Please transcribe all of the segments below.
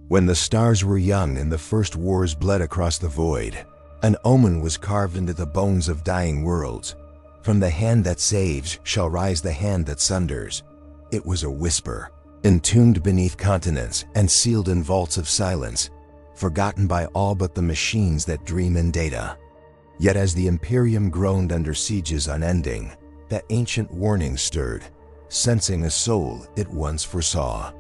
When the stars were young and the first wars bled across the void, an omen was carved into the bones of dying worlds. From the hand that saves shall rise the hand that sunders. It was a whisper, entombed beneath continents and sealed in vaults of silence, forgotten by all but the machines that dream in data. Yet as the Imperium groaned under sieges unending, that ancient warning stirred, sensing a soul it once foresaw.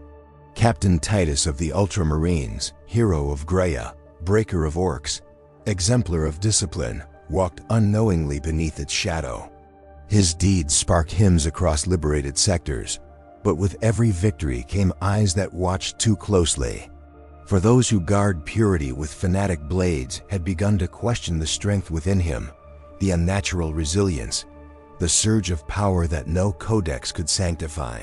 Captain Titus of the Ultramarines, hero of Graia, breaker of orcs, exemplar of discipline, walked unknowingly beneath its shadow. His deeds sparked hymns across liberated sectors, but with every victory came eyes that watched too closely. For those who guard purity with fanatic blades had begun to question the strength within him, the unnatural resilience, the surge of power that no codex could sanctify.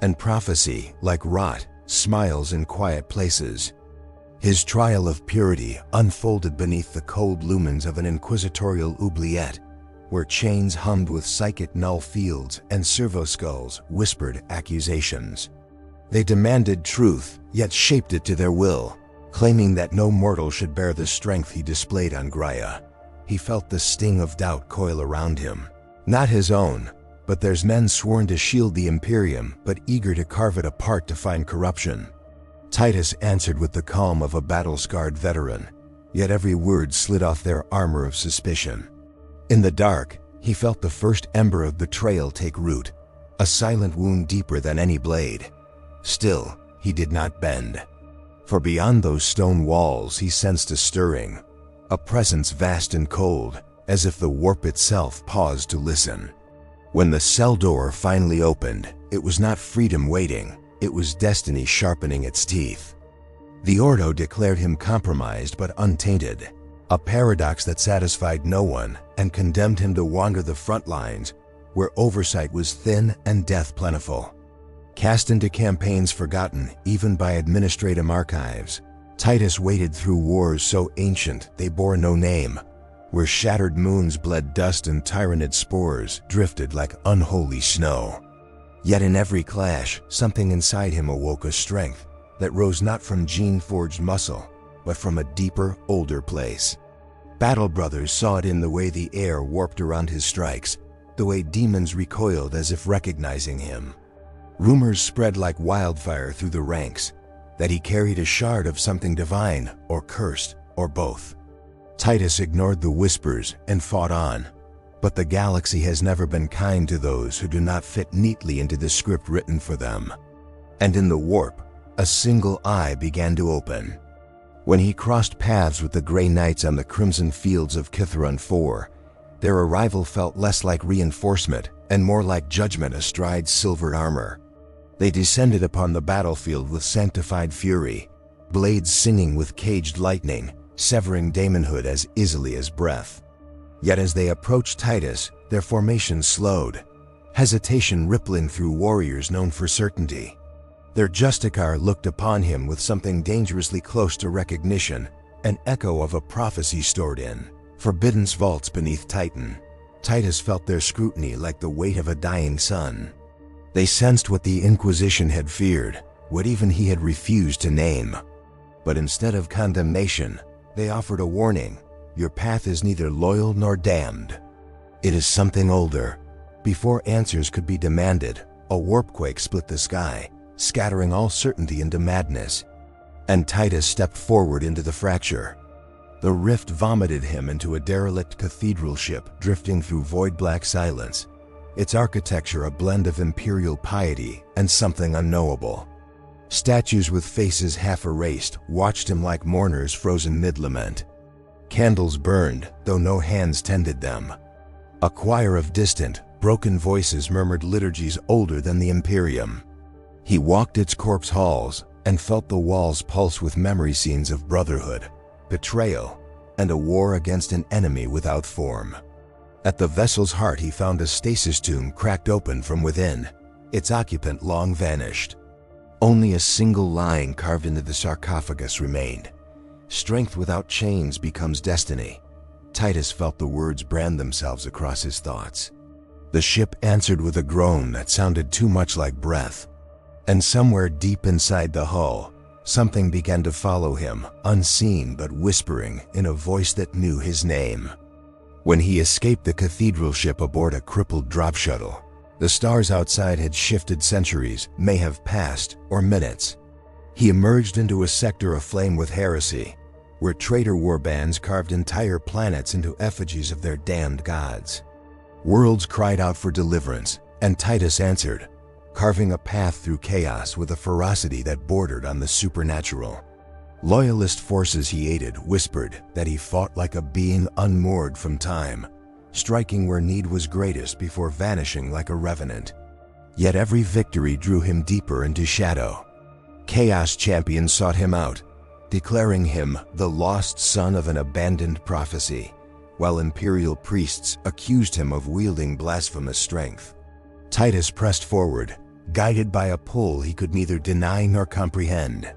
And prophecy, like rot, smiles in quiet places. His trial of purity unfolded beneath the cold lumens of an inquisitorial oubliette, where chains hummed with psychic null fields and servo skulls whispered accusations. They demanded truth, yet shaped it to their will, claiming that no mortal should bear the strength he displayed on Graia. He felt the sting of doubt coil around him. Not his own, but there's men sworn to shield the Imperium, but eager to carve it apart to find corruption. Titus answered with the calm of a battle-scarred veteran, yet every word slid off their armor of suspicion. In the dark, he felt the first ember of betrayal take root, a silent wound deeper than any blade. Still, he did not bend. For beyond those stone walls he sensed a stirring, a presence vast and cold, as if the warp itself paused to listen. When the cell door finally opened, it was not freedom waiting, it was destiny sharpening its teeth. The Ordo declared him compromised but untainted, a paradox that satisfied no one and condemned him to wander the front lines, where oversight was thin and death plentiful. Cast into campaigns forgotten even by administrative archives, Titus waded through wars so ancient they bore no name, where shattered moons bled dust and tyrannid spores drifted like unholy snow. Yet in every clash, something inside him awoke a strength that rose not from gene-forged muscle, but from a deeper, older place. Battle Brothers saw it in the way the air warped around his strikes, the way demons recoiled as if recognizing him. Rumors spread like wildfire through the ranks that he carried a shard of something divine or cursed or both. Titus ignored the whispers and fought on, but the galaxy has never been kind to those who do not fit neatly into the script written for them. And in the warp, a single eye began to open. When he crossed paths with the Grey Knights on the crimson fields of Kithaeron IV, their arrival felt less like reinforcement and more like judgment astride silvered armor. They descended upon the battlefield with sanctified fury, blades singing with caged lightning, severing daemonhood as easily as breath. Yet as they approached Titus, their formation slowed, hesitation rippling through warriors known for certainty. Their Justicar looked upon him with something dangerously close to recognition, an echo of a prophecy stored in Forbidden's vaults beneath Titan. Titus felt their scrutiny like the weight of a dying sun. They sensed what the Inquisition had feared, what even he had refused to name. But instead of condemnation, they offered a warning. Your path is neither loyal nor damned. It is something older. Before answers could be demanded, a warpquake split the sky, scattering all certainty into madness. And Titus stepped forward into the fracture. The rift vomited him into a derelict cathedral ship drifting through void-black silence, its architecture a blend of imperial piety and something unknowable. Statues with faces half erased watched him like mourners frozen mid-lament. Candles burned, though no hands tended them. A choir of distant, broken voices murmured liturgies older than the Imperium. He walked its corpse halls and felt the walls pulse with memory scenes of brotherhood, betrayal, and a war against an enemy without form. At the vessel's heart he found a stasis tomb cracked open from within, its occupant long vanished. Only a single line carved into the sarcophagus remained. Strength without chains becomes destiny. Titus felt the words brand themselves across his thoughts. The ship answered with a groan that sounded too much like breath. And somewhere deep inside the hull, something began to follow him, unseen but whispering in a voice that knew his name. When he escaped the cathedral ship aboard a crippled drop shuttle, the stars outside had shifted centuries, may have passed, or minutes. He emerged into a sector aflame with heresy, where traitor warbands carved entire planets into effigies of their damned gods. Worlds cried out for deliverance, and Titus answered, carving a path through chaos with a ferocity that bordered on the supernatural. Loyalist forces he aided whispered that he fought like a being unmoored from time, striking where need was greatest before vanishing like a revenant. Yet every victory drew him deeper into shadow. Chaos champions sought him out, declaring him the lost son of an abandoned prophecy, while Imperial priests accused him of wielding blasphemous strength. Titus pressed forward, guided by a pull he could neither deny nor comprehend.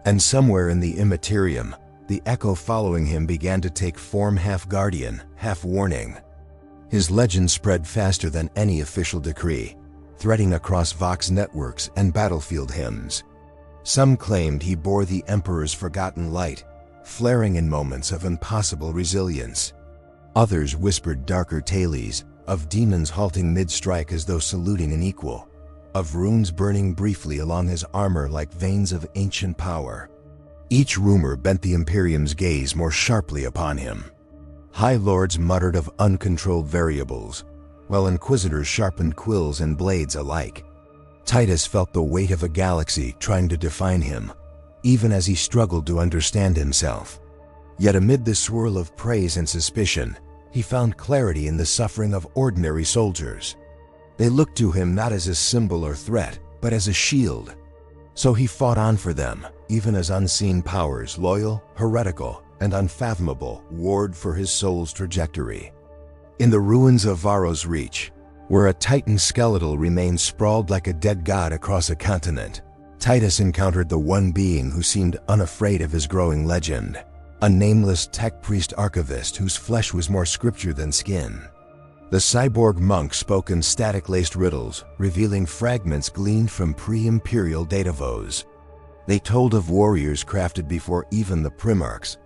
And somewhere in the Imperium, the echo following him began to take form, half guardian, half warning. His legend spread faster than any official decree, threading across Vox networks and battlefield hymns. Some claimed he bore the Emperor's forgotten light, flaring in moments of impossible resilience. Others whispered darker tales, of demons halting mid-strike as though saluting an equal, of runes burning briefly along his armor like veins of ancient power. Each rumor bent the Imperium's gaze more sharply upon him. High Lords muttered of uncontrolled variables, while Inquisitors sharpened quills and blades alike. Titus felt the weight of a galaxy trying to define him, even as he struggled to understand himself. Yet amid the swirl of praise and suspicion, he found clarity in the suffering of ordinary soldiers. They looked to him not as a symbol or threat, but as a shield. So he fought on for them, even as unseen powers, loyal, heretical, and unfathomable, warred for his soul's trajectory. In the ruins of Varro's Reach, where a titan skeletal remained sprawled like a dead god across a continent, Titus encountered the one being who seemed unafraid of his growing legend, a nameless tech priest archivist whose flesh was more scripture than skin. The cyborg monk spoke in static-laced riddles, revealing fragments gleaned from pre-imperial datavos. They told of warriors crafted before even the Primarchs,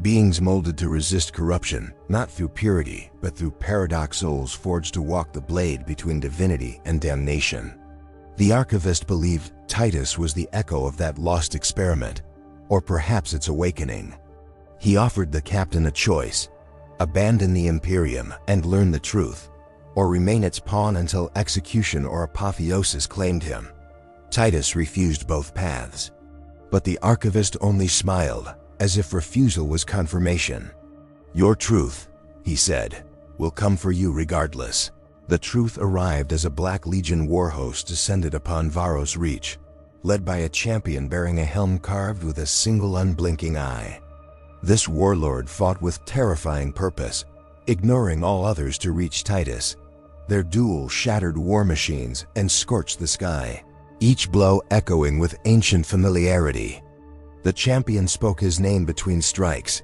beings molded to resist corruption, not through purity, but through paradox souls forged to walk the blade between divinity and damnation. The archivist believed Titus was the echo of that lost experiment, or perhaps its awakening. He offered the captain a choice: abandon the Imperium and learn the truth, or remain its pawn until execution or apotheosis claimed him. Titus refused both paths. But the archivist only smiled, as if refusal was confirmation. "Your truth," he said, "will come for you regardless." The truth arrived as a Black Legion war host descended upon Varro's Reach, led by a champion bearing a helm carved with a single unblinking eye. This warlord fought with terrifying purpose, ignoring all others to reach Titus. Their duel shattered war machines and scorched the sky, each blow echoing with ancient familiarity. The champion spoke his name between strikes,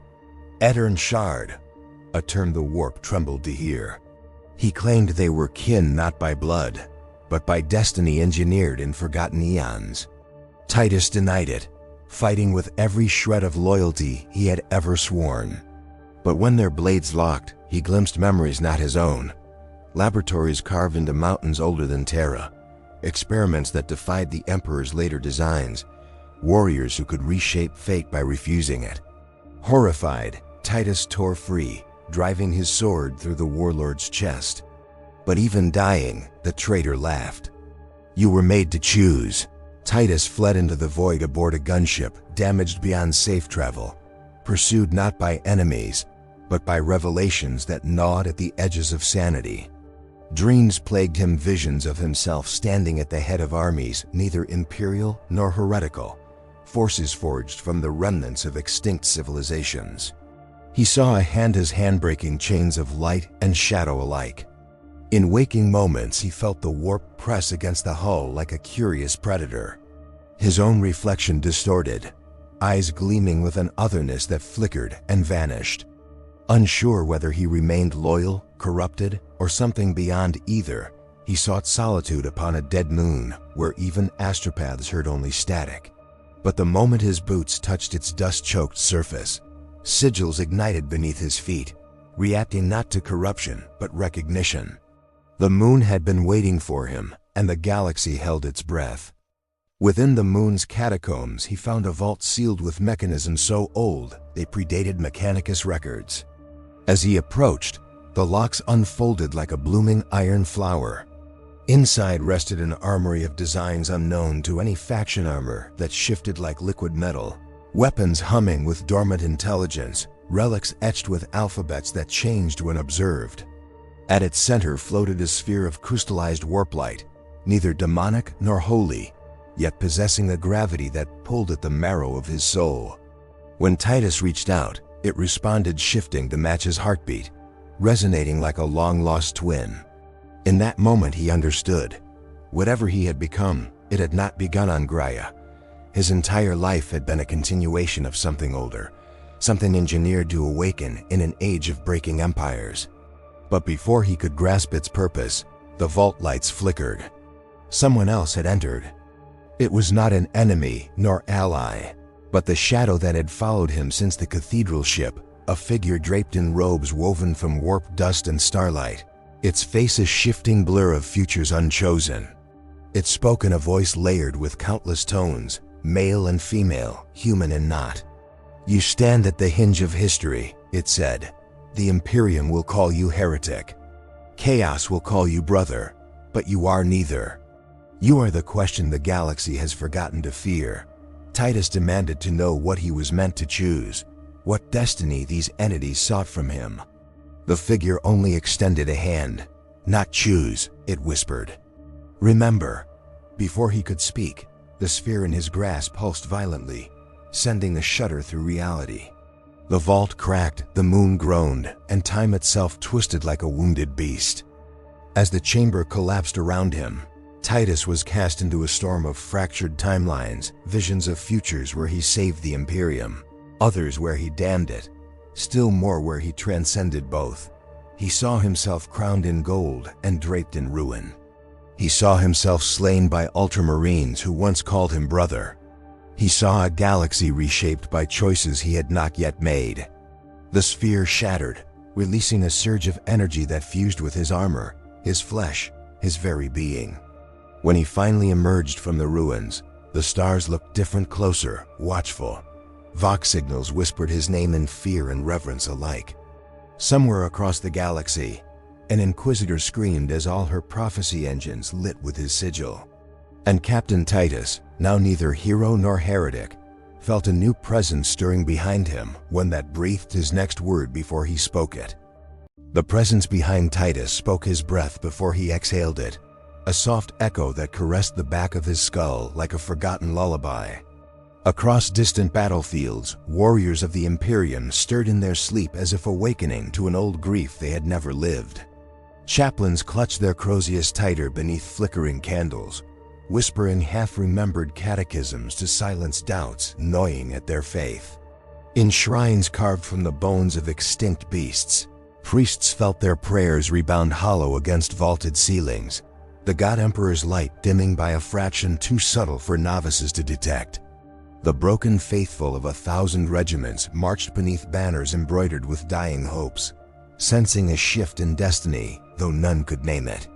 Etern Shard, a term the warp trembled to hear. He claimed they were kin not by blood, but by destiny engineered in forgotten eons. Titus denied it, fighting with every shred of loyalty he had ever sworn. But when their blades locked, he glimpsed memories not his own. Laboratories carved into mountains older than Terra, experiments that defied the Emperor's later designs, warriors who could reshape fate by refusing it. Horrified, Titus tore free, driving his sword through the warlord's chest. But even dying, the traitor laughed. "You were made to choose." Titus fled into the void aboard a gunship, damaged beyond safe travel, pursued not by enemies, but by revelations that gnawed at the edges of sanity. Dreams plagued him, visions of himself standing at the head of armies, neither imperial nor heretical, forces forged from the remnants of extinct civilizations. He saw a hand as hand-breaking chains of light and shadow alike. In waking moments, he felt the warp press against the hull like a curious predator. His own reflection distorted, eyes gleaming with an otherness that flickered and vanished. Unsure whether he remained loyal, corrupted, or something beyond either, he sought solitude upon a dead moon where even astropaths heard only static. But the moment his boots touched its dust-choked surface, sigils ignited beneath his feet, reacting not to corruption but recognition. The moon had been waiting for him, and the galaxy held its breath. Within the moon's catacombs, he found a vault sealed with mechanisms so old they predated Mechanicus records. As he approached, the locks unfolded like a blooming iron flower. Inside rested an armory of designs unknown to any faction armor that shifted like liquid metal, weapons humming with dormant intelligence, relics etched with alphabets that changed when observed. At its center floated a sphere of crystallized warp light, neither demonic nor holy, yet possessing a gravity that pulled at the marrow of his soul. When Titus reached out, it responded, shifting to match his heartbeat, resonating like a long-lost twin. In that moment he understood. Whatever he had become, it had not begun on Graia. His entire life had been a continuation of something older, something engineered to awaken in an age of breaking empires. But before he could grasp its purpose, the vault lights flickered. Someone else had entered. It was not an enemy nor ally, but the shadow that had followed him since the cathedral ship, a figure draped in robes woven from warp dust and starlight, its face a shifting blur of futures unchosen. It spoke in a voice layered with countless tones, male and female, human and not. "You stand at the hinge of history," it said. "The Imperium will call you heretic. Chaos will call you brother, but you are neither. You are the question the galaxy has forgotten to fear." Titus demanded to know what he was meant to choose, what destiny these entities sought from him. The figure only extended a hand. "Not choose," it whispered. "Remember." Before he could speak, the sphere in his grasp pulsed violently, sending a shudder through reality. The vault cracked, the moon groaned, and time itself twisted like a wounded beast. As the chamber collapsed around him, Titus was cast into a storm of fractured timelines, visions of futures where he saved the Imperium, others where he damned it, still more where he transcended both. He saw himself crowned in gold and draped in ruin. He saw himself slain by ultramarines who once called him brother. He saw a galaxy reshaped by choices he had not yet made. The sphere shattered, releasing a surge of energy that fused with his armor, his flesh, his very being. When he finally emerged from the ruins, the stars looked different, closer, watchful. Vox signals whispered his name in fear and reverence alike. Somewhere across the galaxy, an inquisitor screamed as all her prophecy engines lit with his sigil. And Captain Titus, now neither hero nor heretic, felt a new presence stirring behind him, one that breathed his next word before he spoke it. The presence behind Titus spoke his breath before he exhaled it, a soft echo that caressed the back of his skull like a forgotten lullaby. Across distant battlefields, warriors of the Imperium stirred in their sleep as if awakening to an old grief they had never lived. Chaplains clutched their croziers tighter beneath flickering candles, whispering half-remembered catechisms to silence doubts gnawing at their faith. In shrines carved from the bones of extinct beasts, priests felt their prayers rebound hollow against vaulted ceilings, the God Emperor's light dimming by a fraction too subtle for novices to detect. The broken faithful of 1,000 regiments marched beneath banners embroidered with dying hopes, sensing a shift in destiny, though none could name it.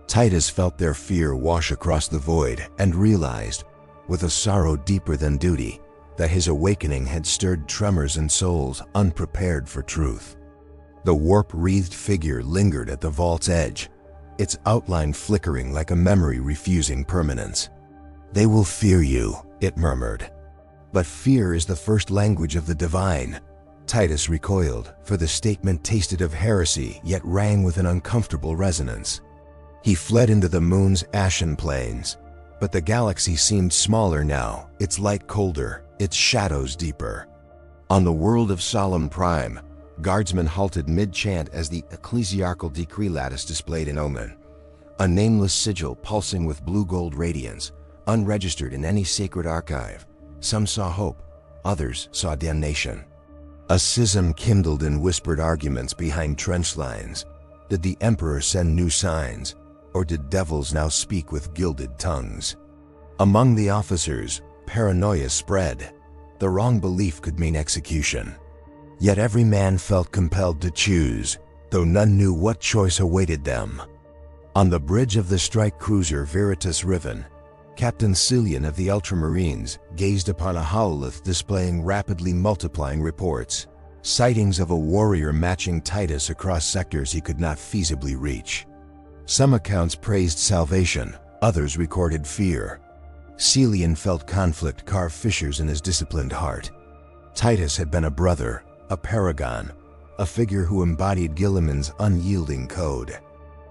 Titus felt their fear wash across the void and realized, with a sorrow deeper than duty, that his awakening had stirred tremors in souls unprepared for truth. The warp-wreathed figure lingered at the vault's edge, its outline flickering like a memory refusing permanence. "They will fear you," it murmured. "But fear is the first language of the divine." Titus recoiled, for the statement tasted of heresy yet rang with an uncomfortable resonance. He fled into the moon's ashen plains, but the galaxy seemed smaller now, its light colder, its shadows deeper. On the world of Solemn Prime, guardsmen halted mid-chant as the ecclesiarchal decree lattice displayed an omen, a nameless sigil pulsing with blue-gold radiance, unregistered in any sacred archive. Some saw hope, others saw damnation. A schism kindled in whispered arguments behind trench lines. Did the Emperor send new signs, or did devils now speak with gilded tongues? Among the officers, paranoia spread. The wrong belief could mean execution. Yet every man felt compelled to choose, though none knew what choice awaited them. On the bridge of the strike cruiser Veritas Riven, Captain Cillian of the Ultramarines gazed upon a hololith displaying rapidly multiplying reports, sightings of a warrior matching Titus across sectors he could not feasibly reach. Some accounts praised salvation, others recorded fear. Cillian felt conflict carve fissures in his disciplined heart. Titus had been a brother, a paragon, a figure who embodied Guilliman's unyielding code.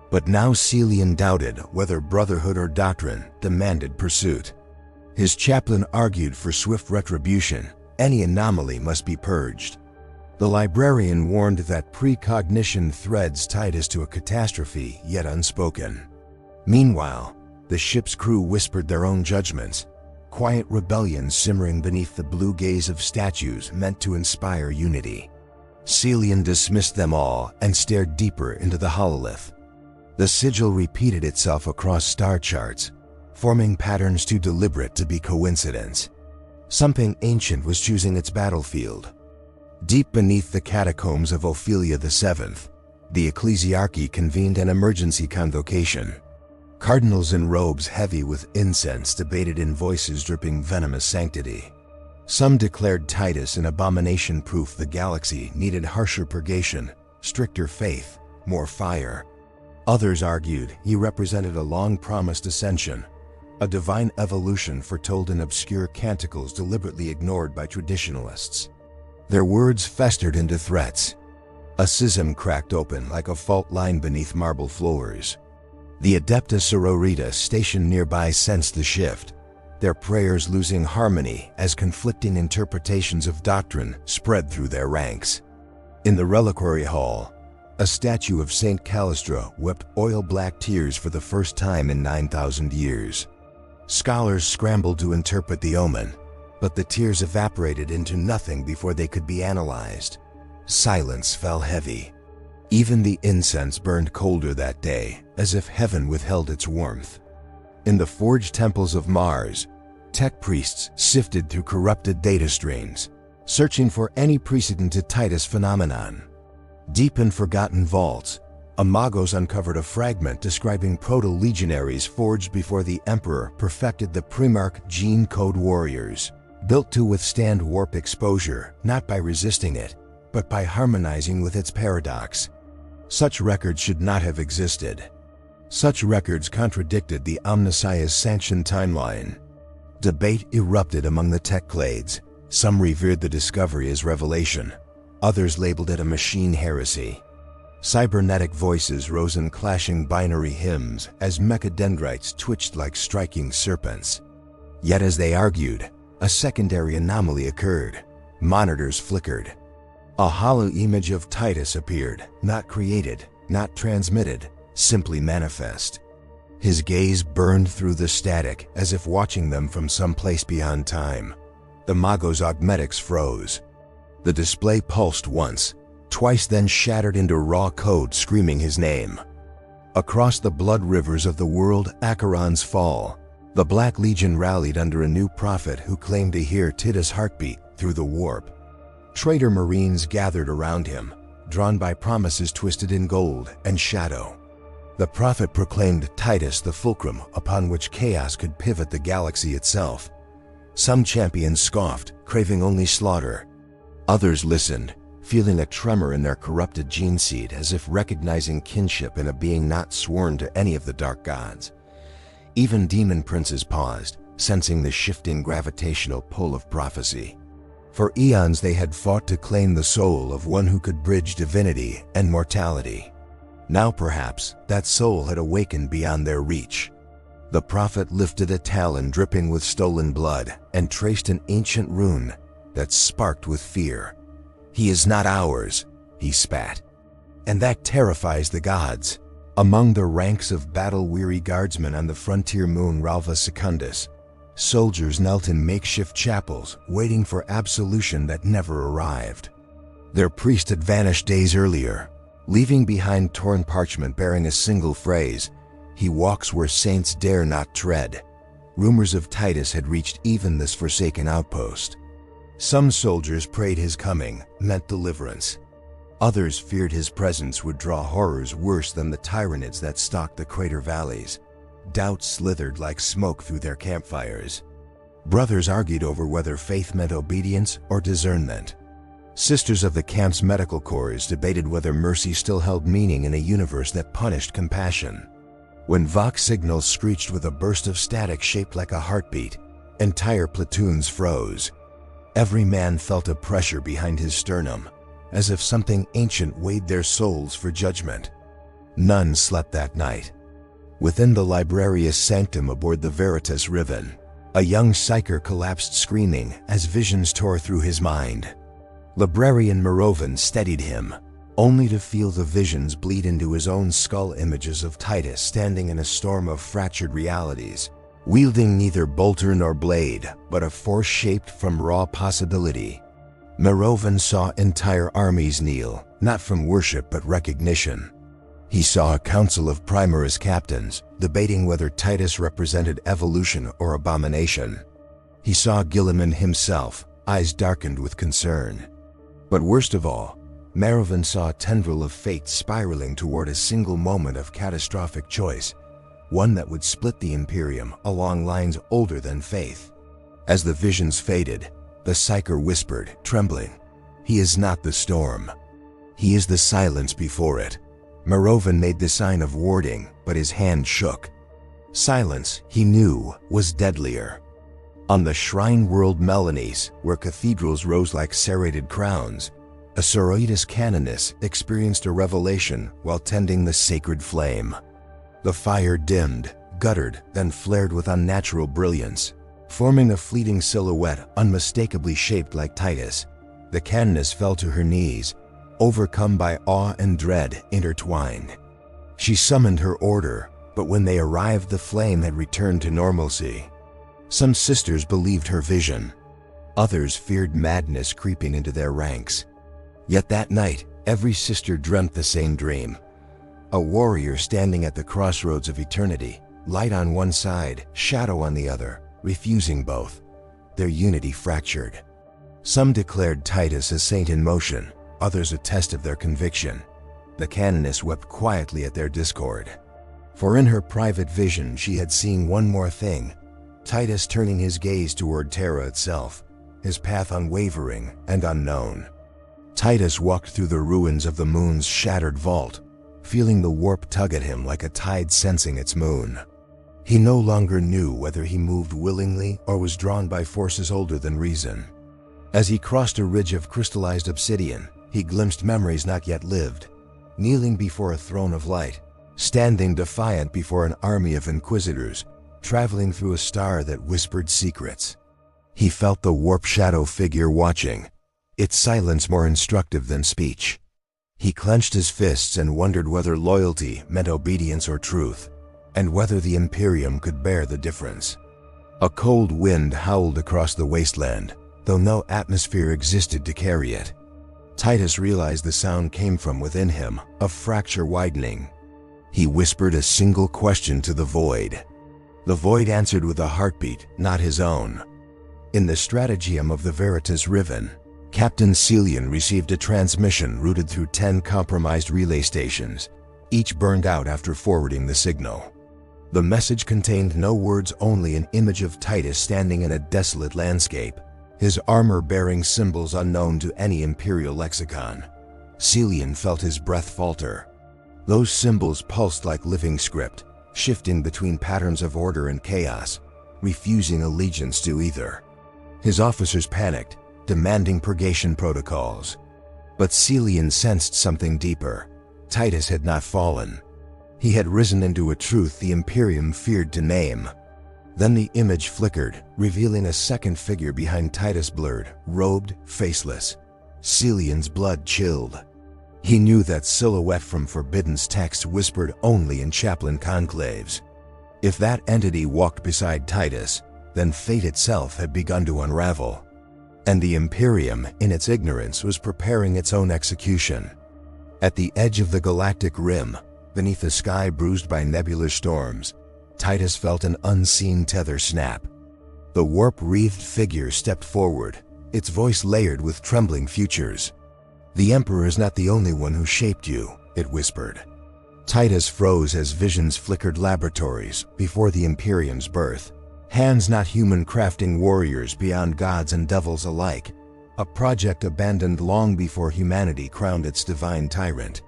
But now Cillian doubted whether brotherhood or doctrine demanded pursuit. His chaplain argued for swift retribution. Any anomaly must be purged. The librarian warned that precognition threads Titus to a catastrophe yet unspoken. Meanwhile, the ship's crew whispered their own judgments, quiet rebellions simmering beneath the blue gaze of statues meant to inspire unity. Cillian dismissed them all and stared deeper into the hololith. The sigil repeated itself across star charts, forming patterns too deliberate to be coincidence. Something ancient was choosing its battlefield. Deep beneath the catacombs of Ophelia VII, the ecclesiarchy convened an emergency convocation. Cardinals in robes heavy with incense debated in voices dripping venomous sanctity. Some declared Titus an abomination-proof the galaxy needed harsher purgation, stricter faith, more fire. Others argued he represented a long-promised ascension, a divine evolution foretold in obscure canticles deliberately ignored by traditionalists. Their words festered into threats. A schism cracked open like a fault line beneath marble floors. The Adepta Sororita stationed nearby sensed the shift, their prayers losing harmony as conflicting interpretations of doctrine spread through their ranks. In the reliquary hall, a statue of Saint Callistra wept oil-black tears for the first time in 9,000 years. Scholars scrambled to interpret the omen, but the tears evaporated into nothing before they could be analyzed. Silence fell heavy. Even the incense burned colder that day, as if heaven withheld its warmth. In the forged temples of Mars, tech priests sifted through corrupted data streams, searching for any precedent to Titus phenomenon. Deep in forgotten vaults, Amagos uncovered a fragment describing proto-legionaries forged before the Emperor perfected the Primarch gene code warriors, built to withstand warp exposure not by resisting it, but by harmonizing with its paradox. Such records should not have existed. Such records contradicted the Omnissiah's sanctioned timeline. Debate erupted among the tech clades. Some revered the discovery as revelation. Others labeled it a machine heresy. Cybernetic voices rose in clashing binary hymns as mechadendrites twitched like striking serpents. Yet as they argued, a secondary anomaly occurred. Monitors flickered. A hollow image of Titus appeared, not created, not transmitted, simply manifest. His gaze burned through the static as if watching them from some place beyond time. The Magos augmetics froze. The display pulsed once, twice then shattered into raw code screaming his name. Across the blood rivers of the world Acheron's fall, the Black Legion rallied under a new prophet who claimed to hear Titus' heartbeat through the warp. Traitor Marines gathered around him, drawn by promises twisted in gold and shadow. The prophet proclaimed Titus the fulcrum upon which chaos could pivot the galaxy itself. Some champions scoffed, craving only slaughter. Others listened, feeling a tremor in their corrupted gene seed as if recognizing kinship in a being not sworn to any of the dark gods. Even demon princes paused, sensing the shifting gravitational pull of prophecy. For eons they had fought to claim the soul of one who could bridge divinity and mortality. Now perhaps that soul had awakened beyond their reach. The prophet lifted a talon dripping with stolen blood and traced an ancient rune that sparked with fear. "He is not ours," he spat. "And that terrifies the gods." Among the ranks of battle-weary guardsmen on the frontier moon Ralva Secundus, soldiers knelt in makeshift chapels, waiting for absolution that never arrived. Their priest had vanished days earlier, leaving behind torn parchment bearing a single phrase, "He walks where saints dare not tread." Rumors of Titus had reached even this forsaken outpost. Some soldiers prayed his coming meant deliverance. Others feared his presence would draw horrors worse than the tyrannids that stalked the crater valleys. Doubt slithered like smoke through their campfires. Brothers argued over whether faith meant obedience or discernment. Sisters of the camp's medical corps debated whether mercy still held meaning in a universe that punished compassion. When Vox signals screeched with a burst of static shaped like a heartbeat, entire platoons froze. Every man felt a pressure behind his sternum, as if something ancient weighed their souls for judgment. None slept that night. Within the librarius sanctum aboard the Veritas Riven, a young psyker collapsed screaming as visions tore through his mind. Librarian Merovan steadied him, only to feel the visions bleed into his own skull images of Titus standing in a storm of fractured realities, wielding neither bolter nor blade, but a force shaped from raw possibility. Merovan saw entire armies kneel, not from worship but recognition. He saw a council of Primaris captains, debating whether Titus represented evolution or abomination. He saw Gilliman himself, eyes darkened with concern. But worst of all, Merovan saw a tendril of fate spiraling toward a single moment of catastrophic choice, one that would split the Imperium along lines older than faith. As the visions faded, the psyker whispered, trembling, "He is not the storm. He is the silence before it." Merovan made the sign of warding, but his hand shook. Silence, he knew, was deadlier. On the shrine world Melanis, where cathedrals rose like serrated crowns, a Soroidus Canonis experienced a revelation while tending the sacred flame. The fire dimmed, guttered, then flared with unnatural brilliance, forming a fleeting silhouette unmistakably shaped like Titus. The Canonis fell to her knees, overcome by awe and dread intertwined. She summoned her order, but when they arrived the flame had returned to normalcy. Some sisters believed her vision. Others feared madness creeping into their ranks. Yet that night, every sister dreamt the same dream. A warrior standing at the crossroads of eternity, light on one side, shadow on the other, refusing both. Their unity fractured. Some declared Titus a saint in motion, others a test of their conviction. The Canonis wept quietly at their discord. For in her private vision she had seen one more thing, Titus turning his gaze toward Terra itself, his path unwavering and unknown. Titus walked through the ruins of the moon's shattered vault, feeling the warp tug at him like a tide sensing its moon. He no longer knew whether he moved willingly or was drawn by forces older than reason. As he crossed a ridge of crystallized obsidian, he glimpsed memories not yet lived, kneeling before a throne of light, standing defiant before an army of inquisitors, traveling through a star that whispered secrets. He felt the warp shadow figure watching, its silence more instructive than speech. He clenched his fists and wondered whether loyalty meant obedience or truth, and whether the Imperium could bear the difference. A cold wind howled across the wasteland, though no atmosphere existed to carry it. Titus realized the sound came from within him, a fracture widening. He whispered a single question to the void. The void answered with a heartbeat, not his own. In the stratageum of the Veritas Riven, Captain Celian received a transmission routed through 10 compromised relay stations, each burned out after forwarding the signal. The message contained no words, only an image of Titus standing in a desolate landscape, his armor bearing symbols unknown to any Imperial lexicon. Celian felt his breath falter. Those symbols pulsed like living script, shifting between patterns of order and chaos, refusing allegiance to either. His officers panicked, demanding purgation protocols. But Celian sensed something deeper. Titus had not fallen. He had risen into a truth the Imperium feared to name. Then the image flickered, revealing a second figure behind Titus, blurred, robed, faceless. Celian's blood chilled. He knew that silhouette from Forbidden's text whispered only in chaplain conclaves. If that entity walked beside Titus, then fate itself had begun to unravel. And the Imperium, in its ignorance, was preparing its own execution. At the edge of the galactic rim, beneath a sky bruised by nebular storms, Titus felt an unseen tether snap. The warp-wreathed figure stepped forward, its voice layered with trembling futures. "The Emperor is not the only one who shaped you," it whispered. Titus froze as visions flickered laboratories before the Imperium's birth. Hands not human crafting warriors beyond gods and devils alike. A project abandoned long before humanity crowned its divine tyrant.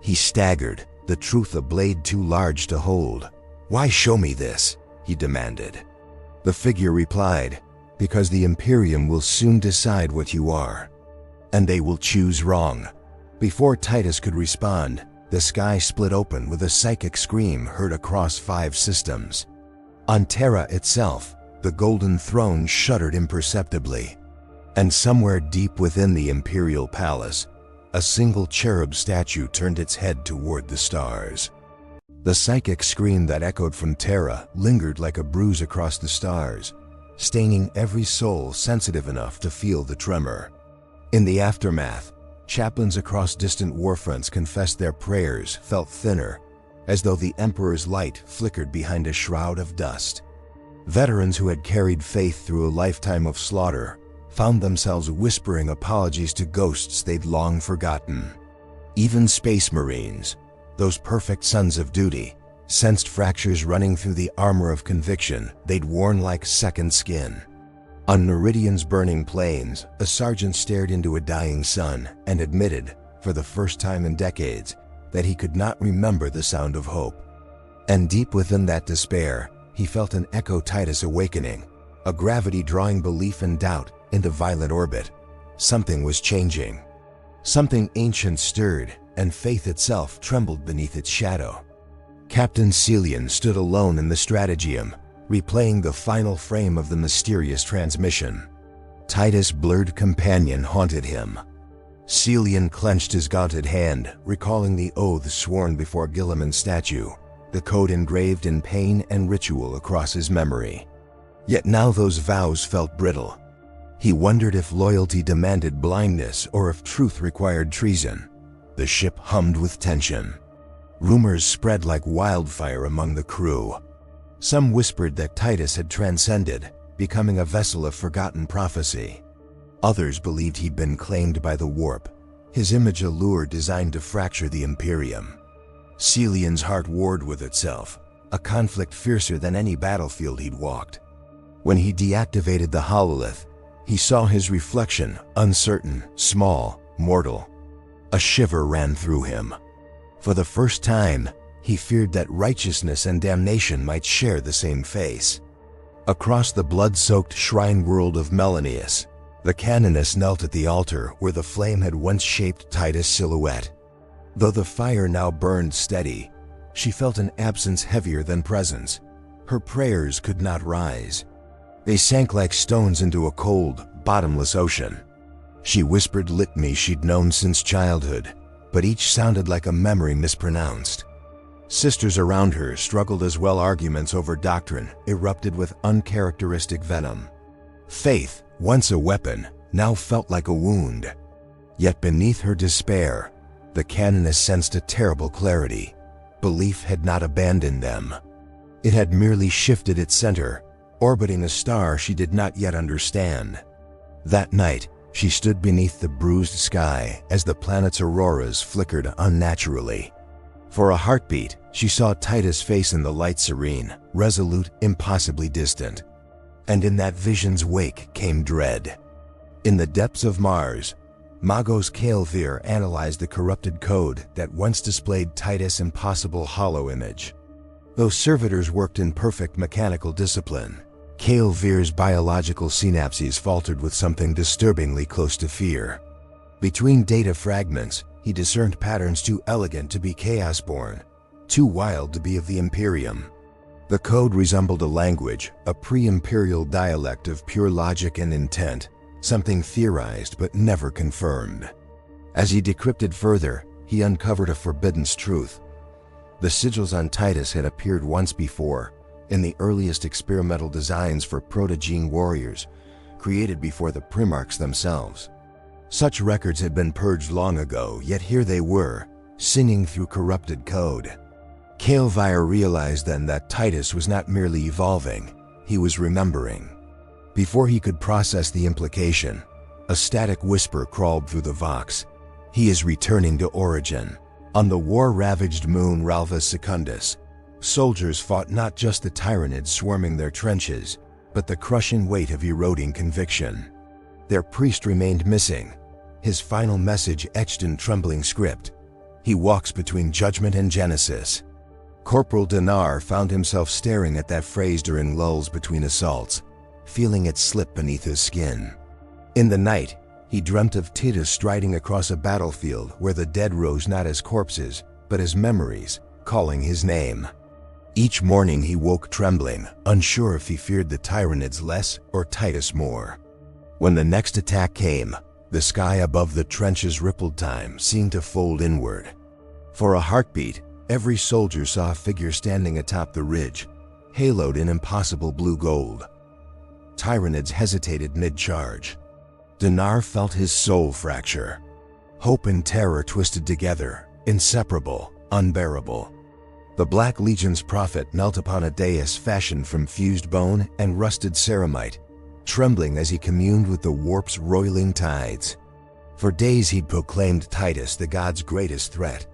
He staggered, the truth a blade too large to hold. "Why show me this?" he demanded. The figure replied, "Because the Imperium will soon decide what you are. And they will choose wrong." Before Titus could respond, the sky split open with a psychic scream heard across 5 systems. On Terra itself, the Golden Throne shuddered imperceptibly. And somewhere deep within the Imperial Palace, a single cherub statue turned its head toward the stars. The psychic scream that echoed from Terra lingered like a bruise across the stars, staining every soul sensitive enough to feel the tremor. In the aftermath, chaplains across distant warfronts confessed their prayers felt thinner, as though the Emperor's light flickered behind a shroud of dust. Veterans who had carried faith through a lifetime of slaughter found themselves whispering apologies to ghosts they'd long forgotten. Even Space Marines, those perfect sons of duty, sensed fractures running through the armor of conviction they'd worn like second skin. On Meridian's burning plains, a sergeant stared into a dying sun and admitted, for the first time in decades, that he could not remember the sound of hope. And deep within that despair, he felt an Echo Titus awakening, a gravity drawing belief and doubt into violent orbit. Something was changing. Something ancient stirred, and faith itself trembled beneath its shadow. Captain Celian stood alone in the stratageum, replaying the final frame of the mysterious transmission. Titus' blurred companion haunted him. Celian clenched his gauntlet hand, recalling the oaths sworn before Guilliman's statue, the code engraved in pain and ritual across his memory. Yet now those vows felt brittle. He wondered if loyalty demanded blindness or if truth required treason. The ship hummed with tension. Rumors spread like wildfire among the crew. Some whispered that Titus had transcended, becoming a vessel of forgotten prophecy. Others believed he'd been claimed by the warp, his image a lure designed to fracture the Imperium. Celian's heart warred with itself, a conflict fiercer than any battlefield he'd walked. When he deactivated the hololith, he saw his reflection, uncertain, small, mortal. A shiver ran through him. For the first time, he feared that righteousness and damnation might share the same face. Across the blood-soaked shrine world of Melanius, the canoness knelt at the altar where the flame had once shaped Titus' silhouette. Though the fire now burned steady, she felt an absence heavier than presence. Her prayers could not rise. They sank like stones into a cold, bottomless ocean. She whispered litanies she'd known since childhood, but each sounded like a memory mispronounced. Sisters around her struggled as well. Arguments over doctrine erupted with uncharacteristic venom. Faith, once a weapon, now felt like a wound. Yet beneath her despair, the canoness sensed a terrible clarity. Belief had not abandoned them. It had merely shifted its center, orbiting a star she did not yet understand. That night, she stood beneath the bruised sky as the planet's auroras flickered unnaturally. For a heartbeat, she saw Titus' face in the light serene, resolute, impossibly distant. And in that vision's wake came dread. In the depths of Mars, Magos Kael'thir analyzed the corrupted code that once displayed Titus' impossible hollow image. Though servitors worked in perfect mechanical discipline, Kael'thir's biological synapses faltered with something disturbingly close to fear. Between data fragments, he discerned patterns too elegant to be chaos-born, too wild to be of the Imperium. The code resembled a language, a pre-imperial dialect of pure logic and intent, something theorized but never confirmed. As he decrypted further, he uncovered a forbidden truth. The sigils on Titus had appeared once before, in the earliest experimental designs for proto-gene warriors, created before the Primarchs themselves. Such records had been purged long ago, yet here they were, singing through corrupted code. Kael'Vir realized then that Titus was not merely evolving, he was remembering. Before he could process the implication, a static whisper crawled through the Vox. He is returning to origin. On the war-ravaged moon Ralva Secundus, soldiers fought not just the Tyranids swarming their trenches, but the crushing weight of eroding conviction. Their priest remained missing, his final message etched in trembling script. He walks between judgment and genesis. Corporal Dinar found himself staring at that phrase during lulls between assaults, feeling it slip beneath his skin. In the night, he dreamt of Titus striding across a battlefield where the dead rose not as corpses, but as memories, calling his name. Each morning he woke trembling, unsure if he feared the Tyranids less or Titus more. When the next attack came, the sky above the trenches rippled time seemed to fold inward. For a heartbeat, every soldier saw a figure standing atop the ridge, haloed in impossible blue gold. Tyranids hesitated mid-charge. Dinar felt his soul fracture. Hope and terror twisted together, inseparable, unbearable. The Black Legion's prophet knelt upon a dais fashioned from fused bone and rusted ceramite, trembling as he communed with the warp's roiling tides. For days he'd proclaimed Titus the god's greatest threat,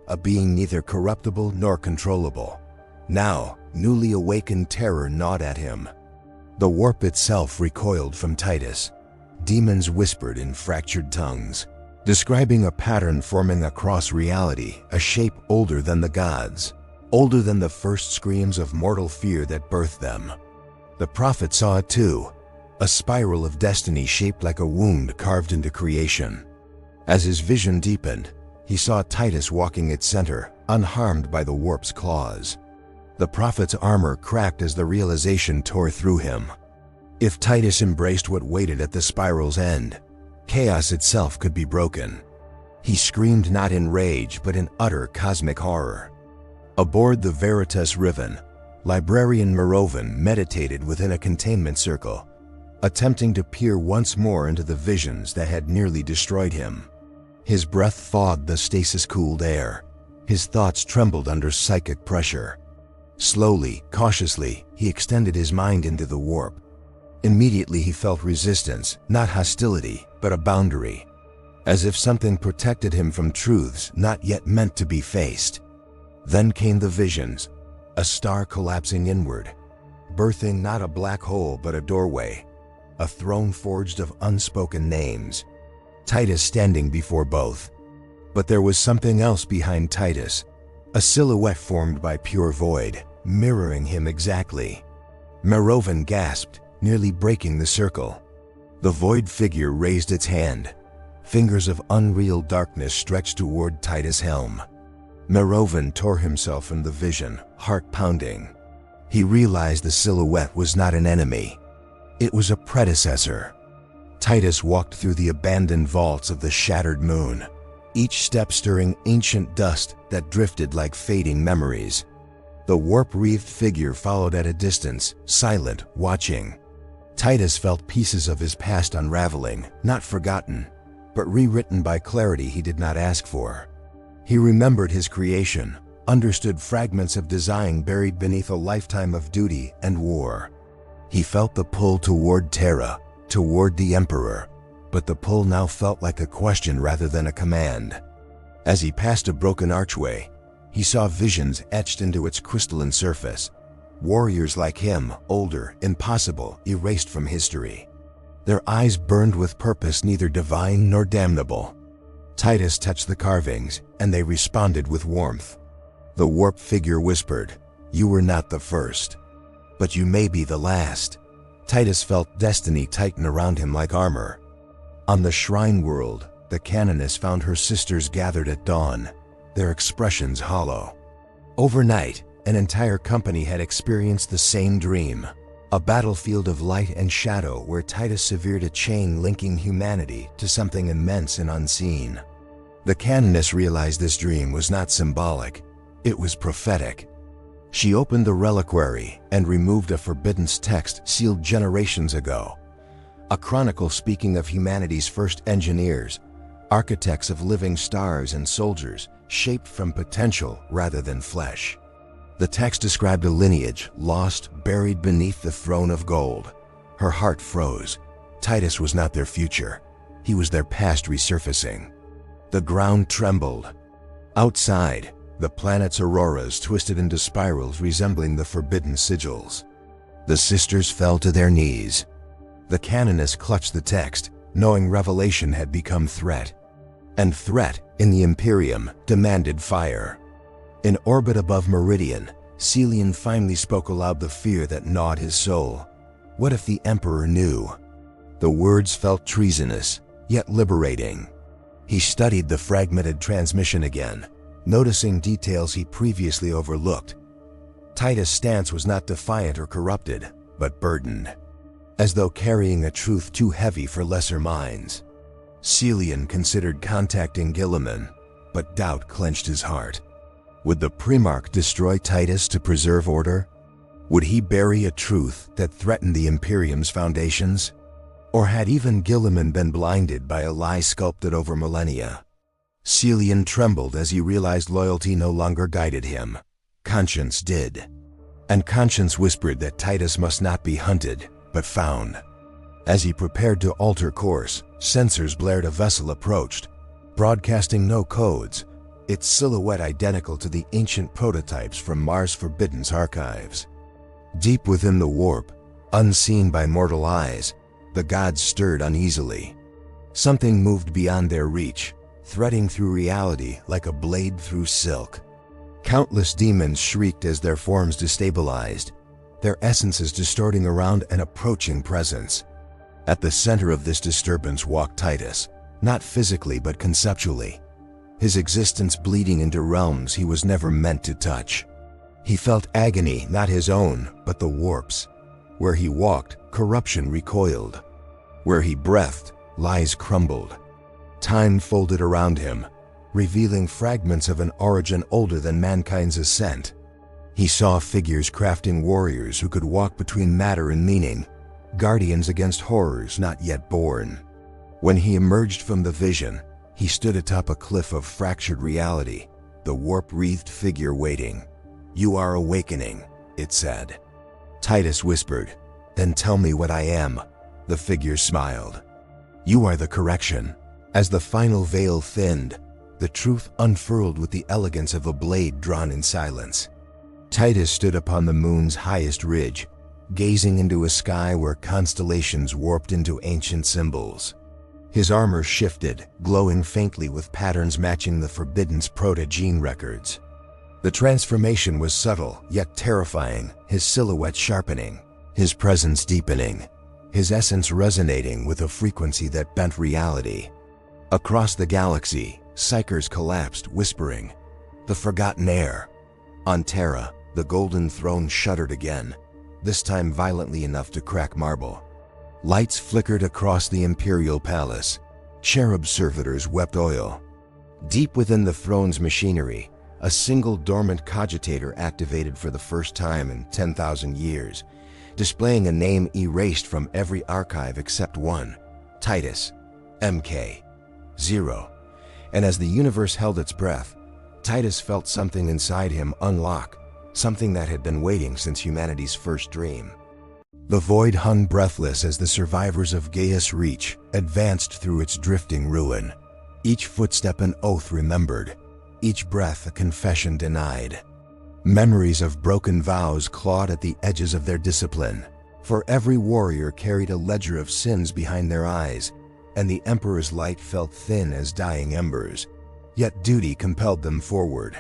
a being neither corruptible nor controllable. Now, newly awakened terror gnawed at him. The warp itself recoiled from Titus. Demons whispered in fractured tongues, describing a pattern forming across reality, a shape older than the gods, older than the first screams of mortal fear that birthed them. The prophet saw it too, a spiral of destiny shaped like a wound carved into creation. As his vision deepened, he saw Titus walking its center, unharmed by the warp's claws. The prophet's armor cracked as the realization tore through him. If Titus embraced what waited at the spiral's end, chaos itself could be broken. He screamed not in rage, but in utter cosmic horror. Aboard the Veritas Riven, librarian Merovan meditated within a containment circle, attempting to peer once more into the visions that had nearly destroyed him. His breath fogged the stasis-cooled air. His thoughts trembled under psychic pressure. Slowly, cautiously, he extended his mind into the warp. Immediately he felt resistance, not hostility, but a boundary, as if something protected him from truths not yet meant to be faced. Then came the visions, a star collapsing inward, birthing not a black hole but a doorway, a throne forged of unspoken names. Titus standing before both. But there was something else behind Titus, a silhouette formed by pure void, mirroring him exactly. Merovan gasped, nearly breaking the circle. The void figure raised its hand. Fingers of unreal darkness stretched toward Titus' helm. Merovan tore himself from the vision, heart pounding. He realized the silhouette was not an enemy. It was a predecessor. Titus walked through the abandoned vaults of the shattered moon, each step stirring ancient dust that drifted like fading memories. The warp-wreathed figure followed at a distance, silent, watching. Titus felt pieces of his past unraveling, not forgotten, but rewritten by clarity he did not ask for. He remembered his creation, understood fragments of design buried beneath a lifetime of duty and war. He felt the pull toward Terra, toward the Emperor, but the pull now felt like a question rather than a command. As he passed a broken archway, he saw visions etched into its crystalline surface. Warriors like him, older, impossible, erased from history. Their eyes burned with purpose neither divine nor damnable. Titus touched the carvings, and they responded with warmth. The warp figure whispered, "You were not the first, but you may be the last." Titus felt destiny tighten around him like armor. On the shrine world, the canoness found her sisters gathered at dawn, their expressions hollow. Overnight, an entire company had experienced the same dream, a battlefield of light and shadow where Titus severed a chain linking humanity to something immense and unseen. The canoness realized this dream was not symbolic, it was prophetic. She opened the reliquary and removed a forbidden text sealed generations ago, a chronicle speaking of humanity's first engineers, architects of living stars and soldiers, shaped from potential rather than flesh. The text described a lineage lost, buried beneath the throne of gold. Her heart froze. Titus was not their future. He was their past resurfacing. The ground trembled. Outside, the planet's auroras twisted into spirals resembling the forbidden sigils. The sisters fell to their knees. The canoness clutched the text, knowing revelation had become threat. And threat, in the Imperium, demanded fire. In orbit above Meridian, Celian finally spoke aloud the fear that gnawed his soul. What if the Emperor knew? The words felt treasonous, yet liberating. He studied the fragmented transmission again, noticing details he previously overlooked. Titus' stance was not defiant or corrupted, but burdened, as though carrying a truth too heavy for lesser minds. Celian considered contacting Guilliman, but doubt clenched his heart. Would the Primarch destroy Titus to preserve order? Would he bury a truth that threatened the Imperium's foundations? Or had even Guilliman been blinded by a lie sculpted over millennia? Celian trembled as he realized loyalty no longer guided him. Conscience did. And conscience whispered that Titus must not be hunted, but found. As he prepared to alter course, sensors blared a vessel approached, broadcasting no codes, its silhouette identical to the ancient prototypes from Mars Forbidden's archives. Deep within the warp, unseen by mortal eyes, the gods stirred uneasily. Something moved beyond their reach, threading through reality like a blade through silk. Countless demons shrieked as their forms destabilized, their essences distorting around an approaching presence. At the center of this disturbance walked Titus, not physically but conceptually, his existence bleeding into realms he was never meant to touch. He felt agony, not his own, but the warp's. Where he walked, corruption recoiled. Where he breathed, lies crumbled. Time folded around him, revealing fragments of an origin older than mankind's ascent. He saw figures crafting warriors who could walk between matter and meaning, guardians against horrors not yet born. When he emerged from the vision, he stood atop a cliff of fractured reality, the warp-wreathed figure waiting. "You are awakening," it said. Titus whispered, "Then tell me what I am." The figure smiled. "You are the correction." As the final veil thinned, the truth unfurled with the elegance of a blade drawn in silence. Titus stood upon the moon's highest ridge, gazing into a sky where constellations warped into ancient symbols. His armor shifted, glowing faintly with patterns matching the Forbidden's proto-gene records. The transformation was subtle, yet terrifying, his silhouette sharpening, his presence deepening, his essence resonating with a frequency that bent reality. Across the galaxy, psychers collapsed, whispering, "The forgotten heir." On Terra, the Golden Throne shuddered again, this time violently enough to crack marble. Lights flickered across the Imperial Palace. Cherub servitors wept oil. Deep within the throne's machinery, a single dormant cogitator activated for the first time in 10,000 years, displaying a name erased from every archive except one, Titus, MK, 0. And as the universe held its breath, Titus felt something inside him unlock, something that had been waiting since humanity's first dream. The void hung breathless as the survivors of Gaius Reach advanced through its drifting ruin, each footstep an oath remembered, each breath a confession denied. Memories of broken vows clawed at the edges of their discipline, for every warrior carried a ledger of sins behind their eyes, and the Emperor's light felt thin as dying embers, yet duty compelled them forward.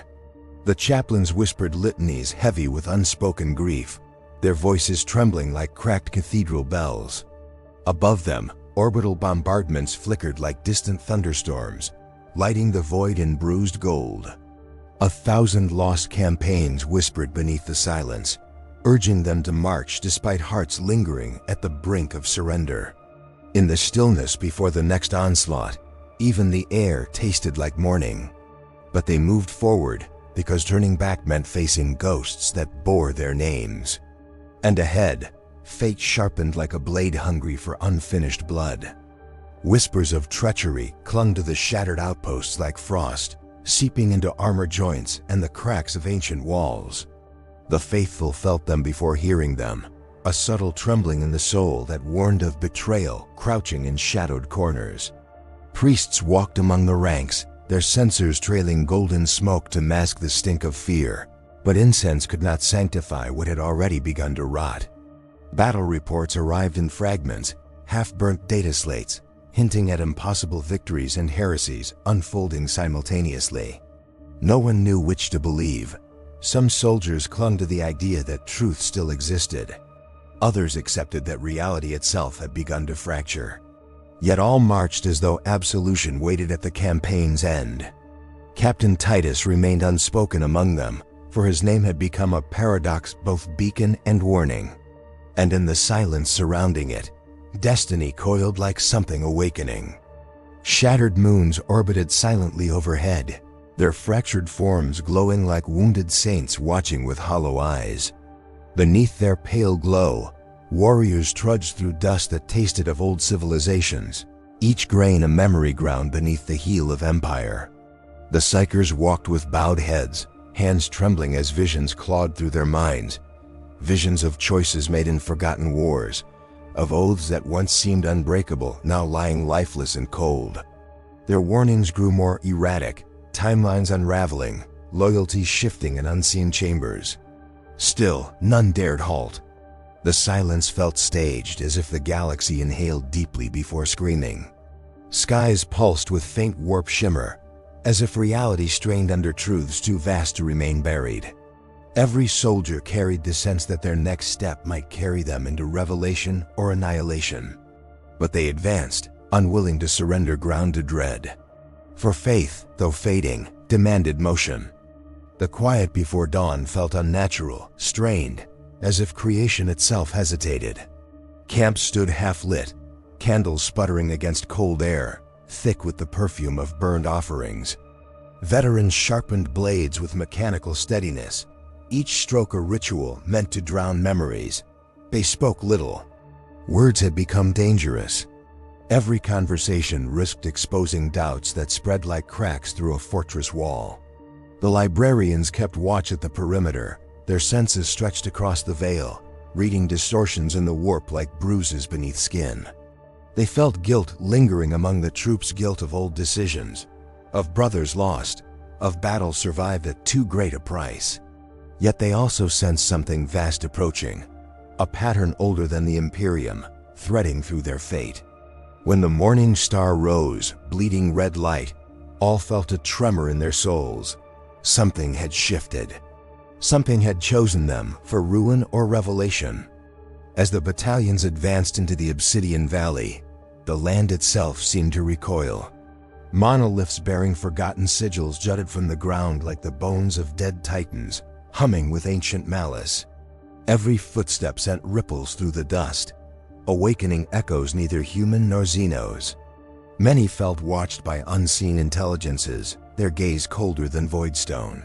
The chaplains whispered litanies heavy with unspoken grief, their voices trembling like cracked cathedral bells. Above them, orbital bombardments flickered like distant thunderstorms, lighting the void in bruised gold. 1,000 lost campaigns whispered beneath the silence, urging them to march despite hearts lingering at the brink of surrender. In the stillness before the next onslaught, even the air tasted like morning. But they moved forward because turning back meant facing ghosts that bore their names. And ahead, fate sharpened like a blade hungry for unfinished blood. Whispers of treachery clung to the shattered outposts like frost, seeping into armor joints and the cracks of ancient walls. The faithful felt them before hearing them, a subtle trembling in the soul that warned of betrayal crouching in shadowed corners. Priests walked among the ranks, their censers trailing golden smoke to mask the stink of fear, but incense could not sanctify what had already begun to rot. Battle reports arrived in fragments, half-burnt data slates, hinting at impossible victories and heresies unfolding simultaneously. No one knew which to believe. Some soldiers clung to the idea that truth still existed. Others accepted that reality itself had begun to fracture. Yet all marched as though absolution waited at the campaign's end. Captain Titus remained unspoken among them, for his name had become a paradox, both beacon and warning. And in the silence surrounding it, destiny coiled like something awakening. Shattered moons orbited silently overhead, their fractured forms glowing like wounded saints watching with hollow eyes. Beneath their pale glow, warriors trudged through dust that tasted of old civilizations, each grain a memory ground beneath the heel of empire. The psychers walked with bowed heads, hands trembling as visions clawed through their minds, visions of choices made in forgotten wars, of oaths that once seemed unbreakable, now lying lifeless and cold. Their warnings grew more erratic, timelines unraveling, loyalties shifting in unseen chambers. Still, none dared halt. The silence felt staged, as if the galaxy inhaled deeply before screaming. Skies pulsed with faint warp shimmer, as if reality strained under truths too vast to remain buried. Every soldier carried the sense that their next step might carry them into revelation or annihilation. But they advanced, unwilling to surrender ground to dread. For faith, though fading, demanded motion. The quiet before dawn felt unnatural, strained, as if creation itself hesitated. Camps stood half-lit, candles sputtering against cold air, thick with the perfume of burned offerings. Veterans sharpened blades with mechanical steadiness, each stroke a ritual meant to drown memories. They spoke little. Words had become dangerous. Every conversation risked exposing doubts that spread like cracks through a fortress wall. The librarians kept watch at the perimeter, their senses stretched across the veil, reading distortions in the warp like bruises beneath skin. They felt guilt lingering among the troops' guilt of old decisions, of brothers lost, of battles survived at too great a price. Yet they also sensed something vast approaching, a pattern older than the Imperium, threading through their fate. When the morning star rose, bleeding red light, all felt a tremor in their souls. Something had shifted. Something had chosen them for ruin or revelation. As the battalions advanced into the Obsidian Valley, the land itself seemed to recoil. Monoliths bearing forgotten sigils jutted from the ground like the bones of dead titans, humming with ancient malice. Every footstep sent ripples through the dust, awakening echoes neither human nor Xenos. Many felt watched by unseen intelligences, their gaze colder than voidstone.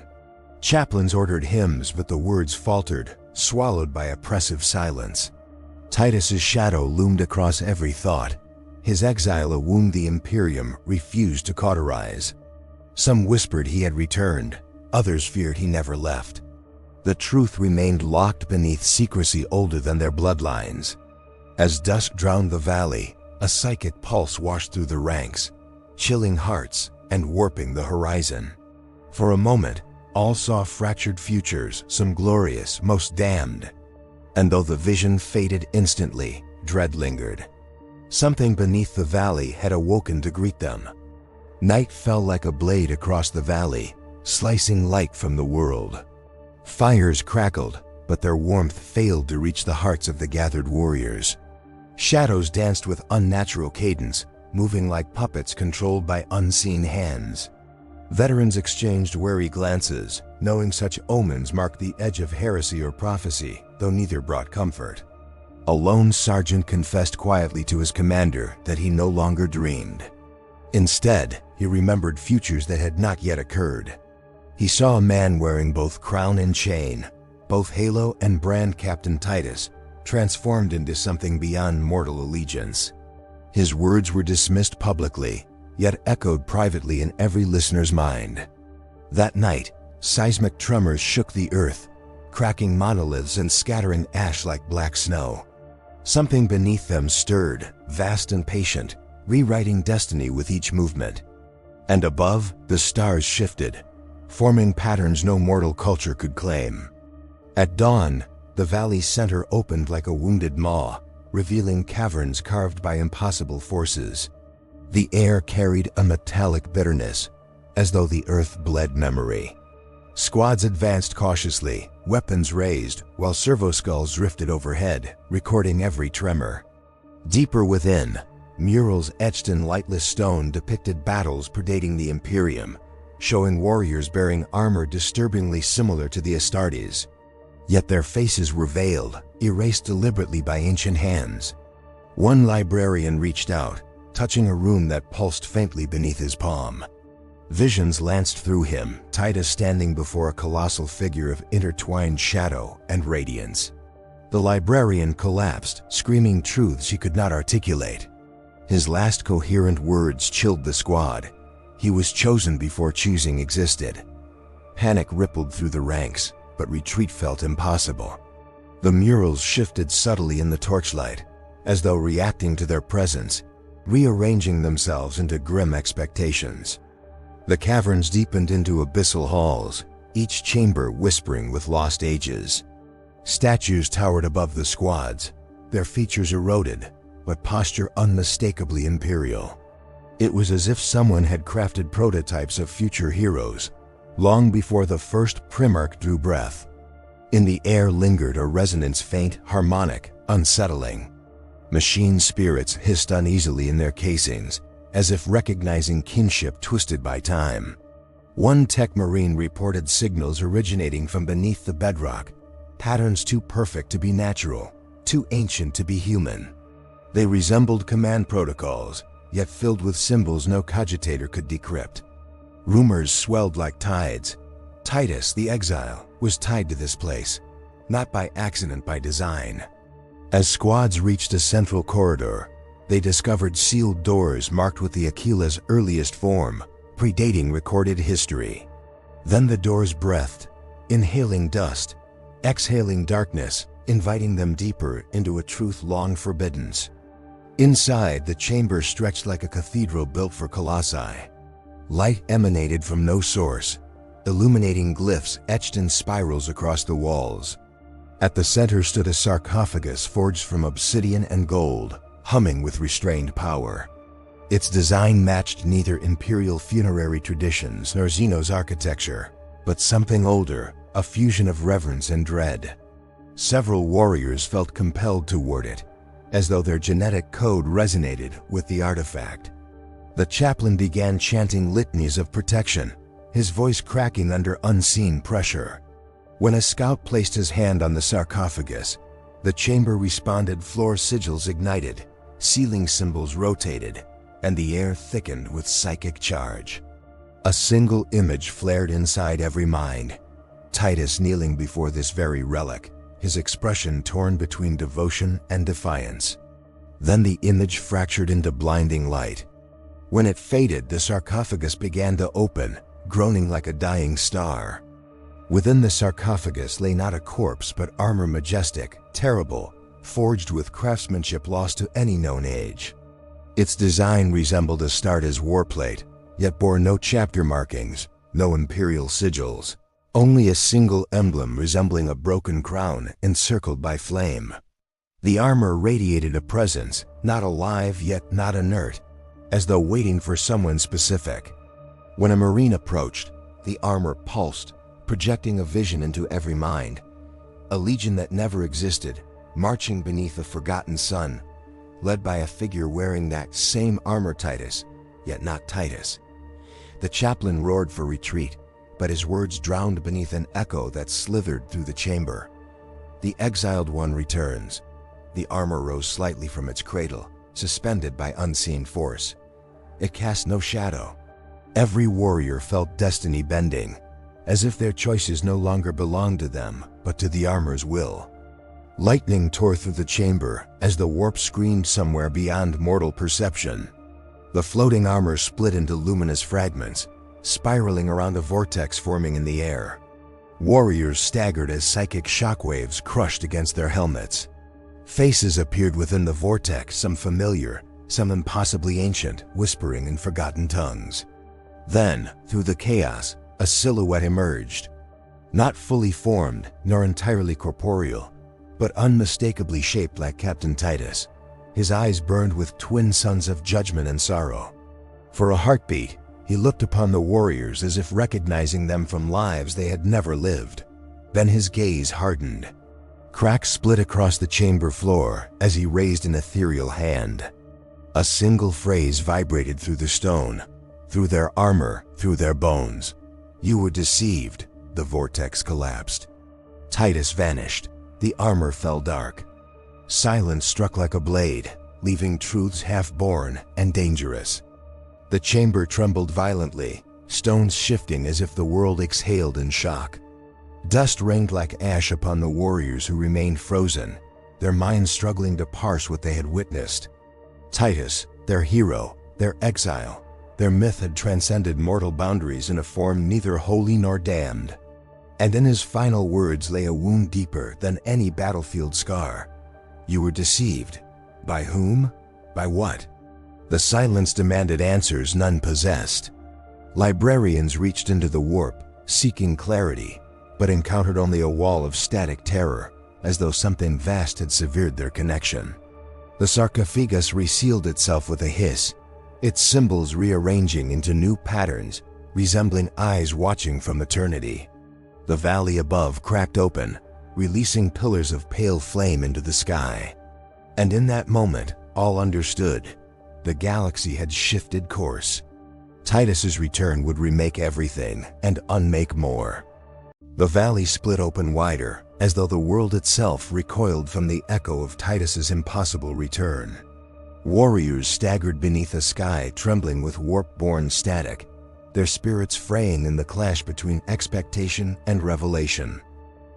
Chaplains ordered hymns, but the words faltered, swallowed by oppressive silence. Titus's shadow loomed across every thought. His exile, a wound the Imperium refused to cauterize. Some whispered he had returned, others feared he never left. The truth remained locked beneath secrecy older than their bloodlines. As dusk drowned the valley, a psychic pulse washed through the ranks, chilling hearts and warping the horizon. For a moment, all saw fractured futures, some glorious, most damned. And though the vision faded instantly, dread lingered. Something beneath the valley had awoken to greet them. Night fell like a blade across the valley, slicing light from the world. Fires crackled, but their warmth failed to reach the hearts of the gathered warriors. Shadows danced with unnatural cadence, moving like puppets controlled by unseen hands. Veterans exchanged wary glances, knowing such omens marked the edge of heresy or prophecy, though neither brought comfort. A lone sergeant confessed quietly to his commander that he no longer dreamed. Instead, he remembered futures that had not yet occurred. He saw a man wearing both crown and chain, both halo and brand Captain Titus, transformed into something beyond mortal allegiance. His words were dismissed publicly, yet echoed privately in every listener's mind. That night, seismic tremors shook the earth, cracking monoliths and scattering ash like black snow. Something beneath them stirred, vast and patient, rewriting destiny with each movement. And above, the stars shifted, forming patterns no mortal culture could claim. At dawn, the valley's center opened like a wounded maw, revealing caverns carved by impossible forces. The air carried a metallic bitterness, as though the earth bled memory. Squads advanced cautiously, weapons raised, while servoskulls drifted overhead, recording every tremor. Deeper within, murals etched in lightless stone depicted battles predating the Imperium, showing warriors bearing armor disturbingly similar to the Astartes. Yet their faces were veiled, erased deliberately by ancient hands. One librarian reached out, touching a rune that pulsed faintly beneath his palm. Visions lanced through him, Titus standing before a colossal figure of intertwined shadow and radiance. The librarian collapsed, screaming truths he could not articulate. His last coherent words chilled the squad. He was chosen before choosing existed. Panic rippled through the ranks, but retreat felt impossible. The murals shifted subtly in the torchlight, as though reacting to their presence, rearranging themselves into grim expectations. The caverns deepened into abyssal halls, each chamber whispering with lost ages. Statues towered above the squads, their features eroded, but posture unmistakably imperial. It was as if someone had crafted prototypes of future heroes, long before the first Primarch drew breath. In the air lingered a resonance faint, harmonic, unsettling. Machine spirits hissed uneasily in their casings, as if recognizing kinship twisted by time. One tech marine reported signals originating from beneath the bedrock, patterns too perfect to be natural, too ancient to be human. They resembled command protocols, yet filled with symbols no cogitator could decrypt. Rumors swelled like tides. Titus, the exile, was tied to this place, not by accident, by design. As squads reached a central corridor, they discovered sealed doors marked with the Aquila's earliest form, predating recorded history. Then the doors breathed, inhaling dust, exhaling darkness, inviting them deeper into a truth long forbidden. Inside, the chamber stretched like a cathedral built for colossi. Light emanated from no source, illuminating glyphs etched in spirals across the walls. At the center stood a sarcophagus forged from obsidian and gold, humming with restrained power. Its design matched neither imperial funerary traditions nor Xeno's architecture, but something older, a fusion of reverence and dread. Several warriors felt compelled toward it, as though their genetic code resonated with the artifact. The chaplain began chanting litanies of protection, his voice cracking under unseen pressure. When a scout placed his hand on the sarcophagus, the chamber responded, floor sigils ignited, ceiling symbols rotated, and the air thickened with psychic charge. A single image flared inside every mind. Titus kneeling before this very relic, his expression torn between devotion and defiance. Then the image fractured into blinding light. When it faded, the sarcophagus began to open, groaning like a dying star. Within the sarcophagus lay not a corpse, but armor majestic, terrible, forged with craftsmanship lost to any known age. Its design resembled Astartes' warplate, yet bore no chapter markings, no imperial sigils, only a single emblem resembling a broken crown encircled by flame. The armor radiated a presence, not alive yet not inert, as though waiting for someone specific. When a marine approached, the armor pulsed, projecting a vision into every mind. A legion that never existed, marching beneath a forgotten sun, led by a figure wearing that same armor Titus, yet not Titus. The chaplain roared for retreat, but his words drowned beneath an echo that slithered through the chamber. The exiled one returns. The armor rose slightly from its cradle, suspended by unseen force. It cast no shadow. Every warrior felt destiny bending, as if their choices no longer belonged to them, but to the armor's will. Lightning tore through the chamber as the warp screamed somewhere beyond mortal perception. The floating armor split into luminous fragments, spiraling around a vortex forming in the air. Warriors staggered as psychic shockwaves crushed against their helmets. Faces appeared within the vortex, some familiar, some impossibly ancient, whispering in forgotten tongues. Then, through the chaos, a silhouette emerged. Not fully formed, nor entirely corporeal, but unmistakably shaped like Captain Titus. His eyes burned with twin suns of judgment and sorrow. For a heartbeat, he looked upon the warriors as if recognizing them from lives they had never lived. Then his gaze hardened. Cracks split across the chamber floor as he raised an ethereal hand. A single phrase vibrated through the stone, through their armor, through their bones. "You were deceived." The vortex collapsed. Titus vanished. The armor fell dark. Silence struck like a blade, leaving truths half-born and dangerous. The chamber trembled violently, stones shifting as if the world exhaled in shock. Dust rained like ash upon the warriors who remained frozen, their minds struggling to parse what they had witnessed. Titus, their hero, their exile, their myth had transcended mortal boundaries in a form neither holy nor damned. And in his final words lay a wound deeper than any battlefield scar. "You were deceived. By whom? By what?" The silence demanded answers none possessed. Librarians reached into the warp, seeking clarity, but encountered only a wall of static terror, as though something vast had severed their connection. The sarcophagus resealed itself with a hiss, its symbols rearranging into new patterns, resembling eyes watching from eternity. The valley above cracked open, releasing pillars of pale flame into the sky. And in that moment, all understood. The galaxy had shifted course. Titus's return would remake everything and unmake more. The valley split open wider, as though the world itself recoiled from the echo of Titus's impossible return. Warriors staggered beneath a sky trembling with warp-born static, their spirits fraying in the clash between expectation and revelation.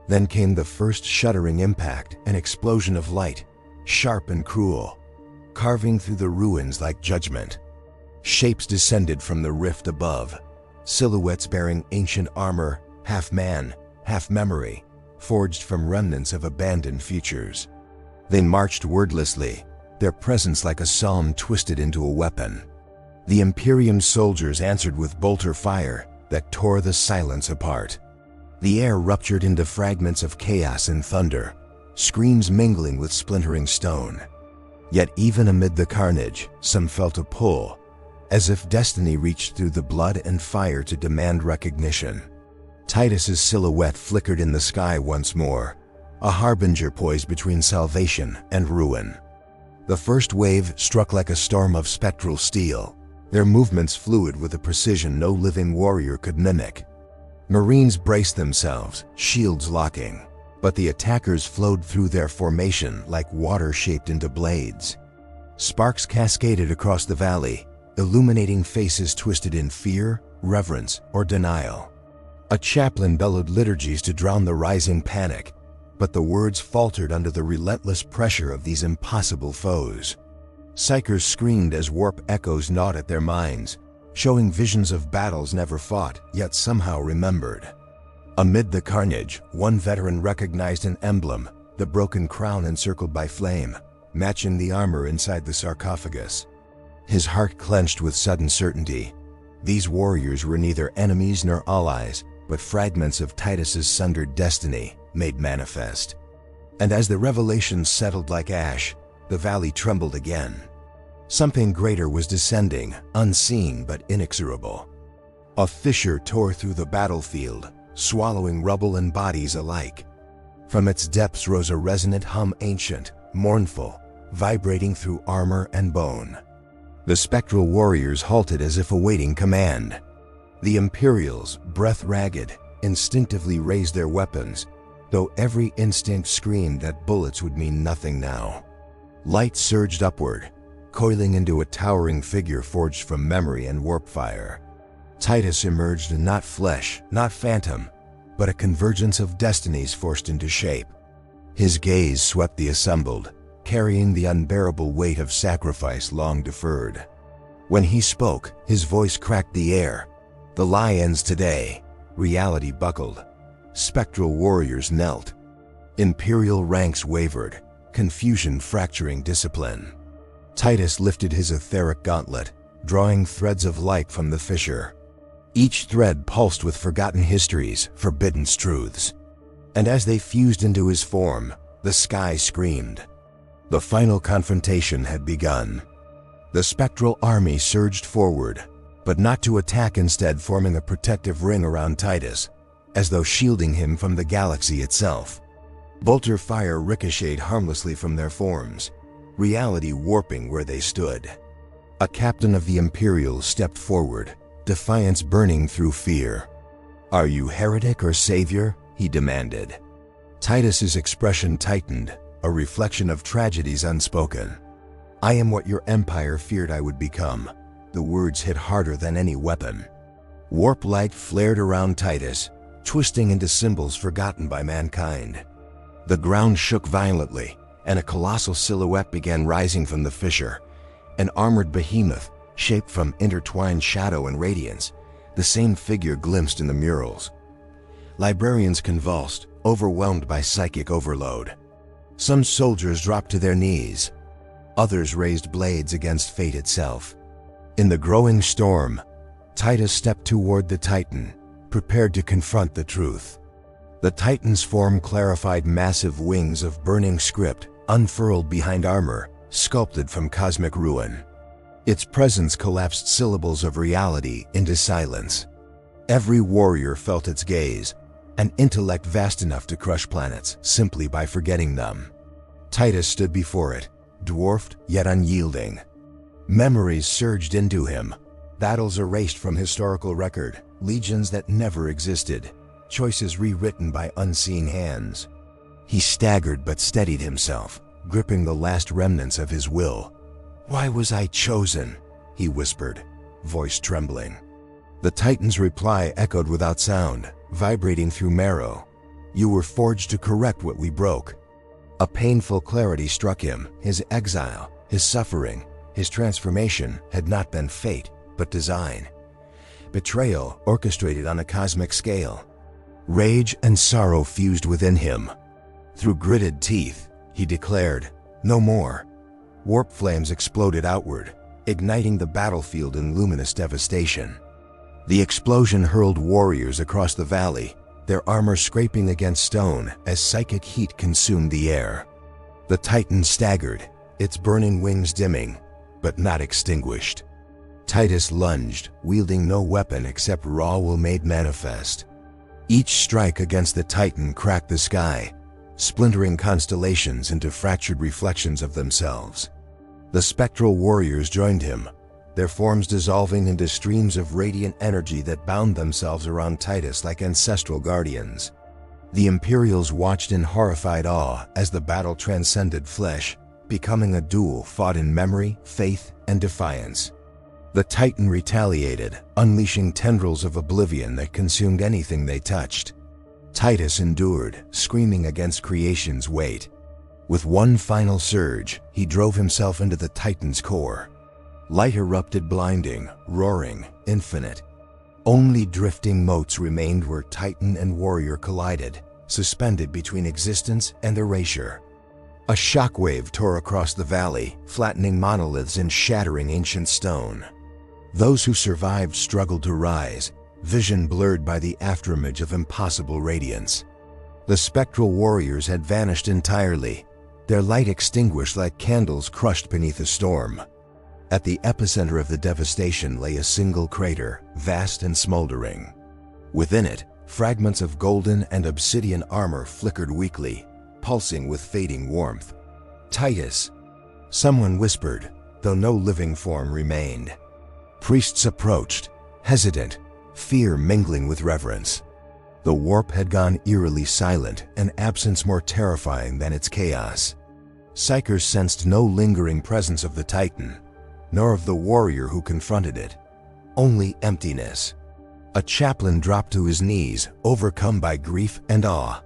Then came the first shuddering impact, an explosion of light, sharp and cruel, carving through the ruins like judgment. Shapes descended from the rift above, silhouettes bearing ancient armor, half man, half memory, forged from remnants of abandoned futures. They marched wordlessly, their presence like a psalm twisted into a weapon. The Imperium soldiers answered with bolter fire that tore the silence apart. The air ruptured into fragments of chaos and thunder, screams mingling with splintering stone. Yet even amid the carnage, some felt a pull, as if destiny reached through the blood and fire to demand recognition. Titus's silhouette flickered in the sky once more, a harbinger poised between salvation and ruin. The first wave struck like a storm of spectral steel, their movements fluid with a precision no living warrior could mimic. Marines braced themselves, shields locking, but the attackers flowed through their formation like water shaped into blades. Sparks cascaded across the valley, illuminating faces twisted in fear, reverence, or denial. A chaplain bellowed liturgies to drown the rising panic, but the words faltered under the relentless pressure of these impossible foes. Psychers screamed as warp echoes gnawed at their minds, showing visions of battles never fought, yet somehow remembered. Amid the carnage, one veteran recognized an emblem, the broken crown encircled by flame, matching the armor inside the sarcophagus. His heart clenched with sudden certainty. These warriors were neither enemies nor allies, but fragments of Titus's sundered destiny, made manifest. And as the revelation settled like ash, the valley trembled again. Something greater was descending, unseen but inexorable. A fissure tore through the battlefield, swallowing rubble and bodies alike. From its depths rose a resonant hum, ancient, mournful, vibrating through armor and bone. The spectral warriors halted as if awaiting command. The Imperials, breath ragged, instinctively raised their weapons, though every instinct screamed that bullets would mean nothing now. Light surged upward, coiling into a towering figure forged from memory and warp fire. Titus emerged not flesh, not phantom, but a convergence of destinies forced into shape. His gaze swept the assembled, carrying the unbearable weight of sacrifice long deferred. When he spoke, his voice cracked the air. "The lie ends today." Reality buckled. spectral warriors knelt. Imperial ranks wavered, confusion fracturing discipline. Titus lifted his etheric gauntlet, drawing threads of light from the fissure. Each thread pulsed with forgotten histories, forbidden truths. And as they fused into his form, the sky screamed. The final confrontation had begun. The spectral army surged forward, but not to attack, instead forming a protective ring around Titus, as though shielding him from the galaxy itself. Bolter fire ricocheted harmlessly from their forms, reality warping where they stood. A captain of the Imperials stepped forward, defiance burning through fear. "Are you heretic or savior?" he demanded. Titus's expression tightened, a reflection of tragedies unspoken. "I am what your empire feared I would become." The words hit harder than any weapon. Warp light flared around Titus, twisting into symbols forgotten by mankind. The ground shook violently, and a colossal silhouette began rising from the fissure. An armored behemoth, shaped from intertwined shadow and radiance, the same figure glimpsed in the murals. Librarians convulsed, overwhelmed by psychic overload. Some soldiers dropped to their knees. Others raised blades against fate itself. In the growing storm, Titus stepped toward the Titan, prepared to confront the truth. The Titan's form clarified, massive wings of burning script unfurled behind armor, sculpted from cosmic ruin. Its presence collapsed syllables of reality into silence. Every warrior felt its gaze, an intellect vast enough to crush planets simply by forgetting them. Titus stood before it, dwarfed yet unyielding. Memories surged into him, battles erased from historical record, legions that never existed, choices rewritten by unseen hands. He staggered but steadied himself, gripping the last remnants of his will. "Why was I chosen?" he whispered, voice trembling. The Titan's reply echoed without sound, vibrating through marrow. "You were forged to correct what we broke." A painful clarity struck him. His exile, his suffering, his transformation had not been fate, but design. Betrayal orchestrated on a cosmic scale. Rage and sorrow fused within him. Through gritted teeth, he declared, "No more." Warp flames exploded outward, igniting the battlefield in luminous devastation. The explosion hurled warriors across the valley, their armor scraping against stone as psychic heat consumed the air. The Titan staggered, its burning wings dimming, but not extinguished. Titus lunged, wielding no weapon except raw will made manifest. Each strike against the Titan cracked the sky, splintering constellations into fractured reflections of themselves. The spectral warriors joined him, their forms dissolving into streams of radiant energy that bound themselves around Titus like ancestral guardians. The Imperials watched in horrified awe as the battle transcended flesh, becoming a duel fought in memory, faith, and defiance. The Titan retaliated, unleashing tendrils of oblivion that consumed anything they touched. Titus endured, screaming against creation's weight. With one final surge, he drove himself into the Titan's core. Light erupted, blinding, roaring, infinite. Only drifting motes remained where Titan and warrior collided, suspended between existence and erasure. A shockwave tore across the valley, flattening monoliths and shattering ancient stone. Those who survived struggled to rise, vision blurred by the afterimage of impossible radiance. The spectral warriors had vanished entirely, their light extinguished like candles crushed beneath a storm. At the epicenter of the devastation lay a single crater, vast and smoldering. Within it, fragments of golden and obsidian armor flickered weakly, pulsing with fading warmth. "Titus," someone whispered, though no living form remained. Priests approached, hesitant, fear mingling with reverence. The warp had gone eerily silent, an absence more terrifying than its chaos. Psychers sensed no lingering presence of the Titan, nor of the warrior who confronted it. Only emptiness. A chaplain dropped to his knees, overcome by grief and awe.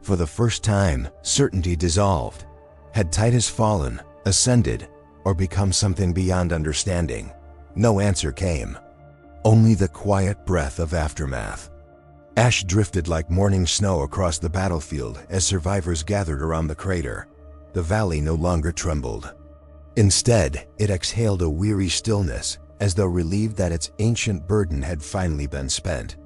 For the first time, certainty dissolved. Had Titus fallen, ascended, or become something beyond understanding? No answer came. Only the quiet breath of aftermath. Ash drifted like morning snow across the battlefield as survivors gathered around the crater. The valley no longer trembled. Instead, it exhaled a weary stillness, as though relieved that its ancient burden had finally been spent.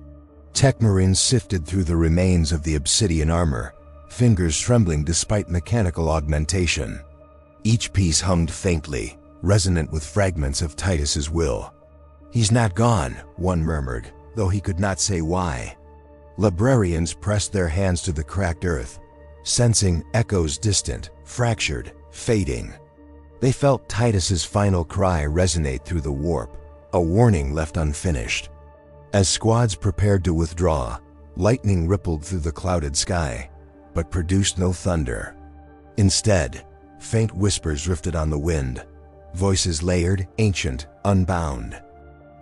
Tech Marines sifted through the remains of the obsidian armor, fingers trembling despite mechanical augmentation. Each piece hummed faintly, resonant with fragments of Titus's will. "He's not gone," one murmured, though he could not say why. Librarians pressed their hands to the cracked earth, sensing echoes distant, fractured, fading. They felt Titus's final cry resonate through the warp, a warning left unfinished. As squads prepared to withdraw, lightning rippled through the clouded sky, but produced no thunder. Instead, faint whispers drifted on the wind, voices layered, ancient, unbound.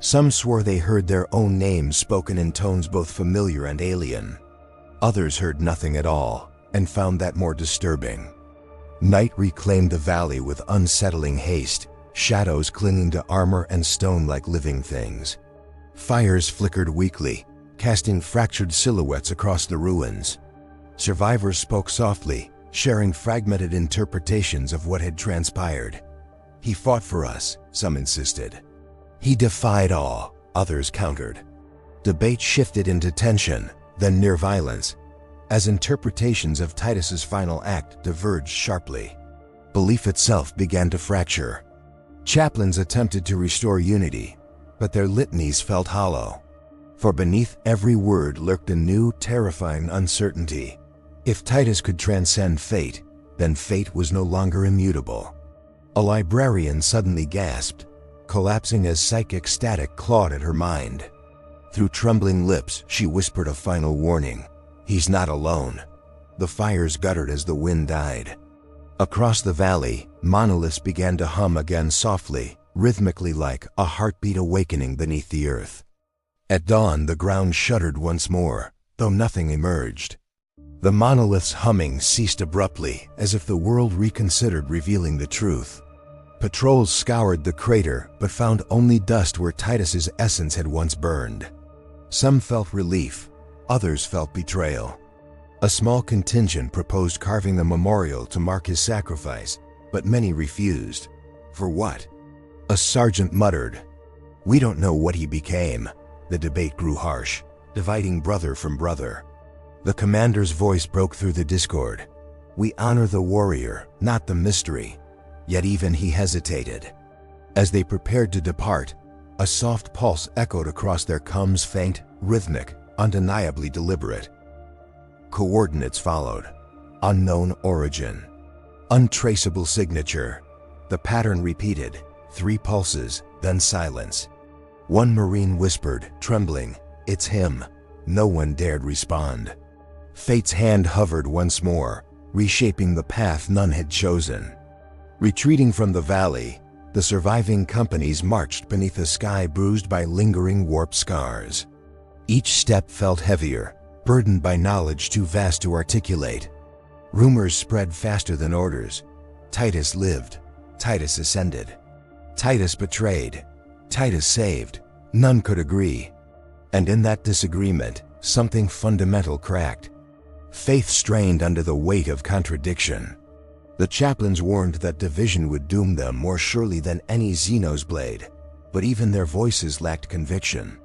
Some swore they heard their own names spoken in tones both familiar and alien. Others heard nothing at all, and found that more disturbing. Night reclaimed the valley with unsettling haste, shadows clinging to armor and stone like living things. Fires flickered weakly, casting fractured silhouettes across the ruins. Survivors spoke softly, sharing fragmented interpretations of what had transpired. "He fought for us," some insisted. "He defied all," others countered. Debate shifted into tension, then near violence, as interpretations of Titus's final act diverged sharply. Belief itself began to fracture. Chaplains attempted to restore unity, but their litanies felt hollow. For beneath every word lurked a new, terrifying uncertainty. If Titus could transcend fate, then fate was no longer immutable. A librarian suddenly gasped, collapsing as psychic static clawed at her mind. Through trembling lips, she whispered a final warning. "He's not alone." The fires guttered as the wind died. Across the valley, monoliths began to hum again softly, rhythmically like a heartbeat awakening beneath the earth. At dawn, the ground shuddered once more, though nothing emerged. The monolith's humming ceased abruptly, as if the world reconsidered revealing the truth. Patrols scoured the crater, but found only dust where Titus's essence had once burned. Some felt relief, others felt betrayal. A small contingent proposed carving a memorial to mark his sacrifice, but many refused. For what? A sergeant muttered, "We don't know what he became." The debate grew harsh, dividing brother from brother. The commander's voice broke through the discord. "We honor the warrior, not the mystery." Yet even he hesitated. As they prepared to depart, a soft pulse echoed across their comms, faint, rhythmic, undeniably deliberate. Coordinates followed. Unknown origin. Untraceable signature. The pattern repeated, 3 pulses, then silence. One Marine whispered, trembling, "It's him." No one dared respond. Fate's hand hovered once more, reshaping the path none had chosen. Retreating from the valley, the surviving companies marched beneath a sky bruised by lingering warp scars. Each step felt heavier, burdened by knowledge too vast to articulate. Rumors spread faster than orders. Titus lived. Titus ascended. Titus betrayed. Titus saved. None could agree. And in that disagreement, something fundamental cracked. Faith strained under the weight of contradiction. The chaplains warned that division would doom them more surely than any Xenos blade, but even their voices lacked conviction.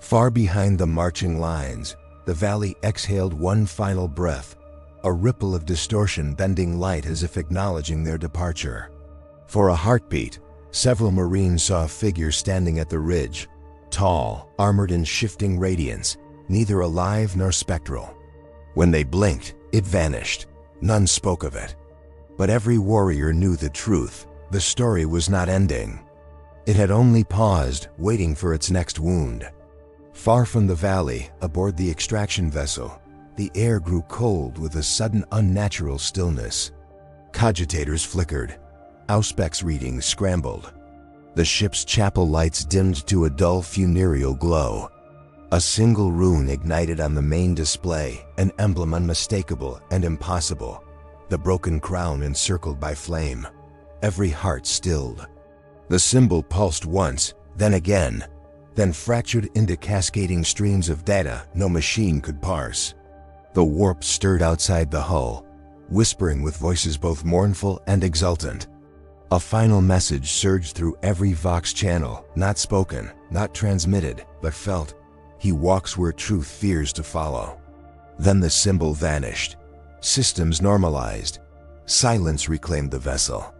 Far behind the marching lines, the valley exhaled one final breath, a ripple of distortion bending light as if acknowledging their departure. For a heartbeat, several Marines saw a figure standing at the ridge, tall, armored in shifting radiance, neither alive nor spectral. When they blinked, it vanished. None spoke of it. But every warrior knew the truth. The story was not ending. It had only paused, waiting for its next wound. Far from the valley, aboard the extraction vessel, the air grew cold with a sudden unnatural stillness. Cogitators flickered. Auspex readings scrambled. The ship's chapel lights dimmed to a dull funereal glow. A single rune ignited on the main display, an emblem unmistakable and impossible. The broken crown encircled by flame. Every heart stilled. The symbol pulsed once, then again. then fractured into cascading streams of data no machine could parse. The warp stirred outside the hull, whispering with voices both mournful and exultant. A final message surged through every Vox channel, not spoken, not transmitted, but felt. He walks where truth fears to follow. Then the symbol vanished. Systems normalized. Silence reclaimed the vessel.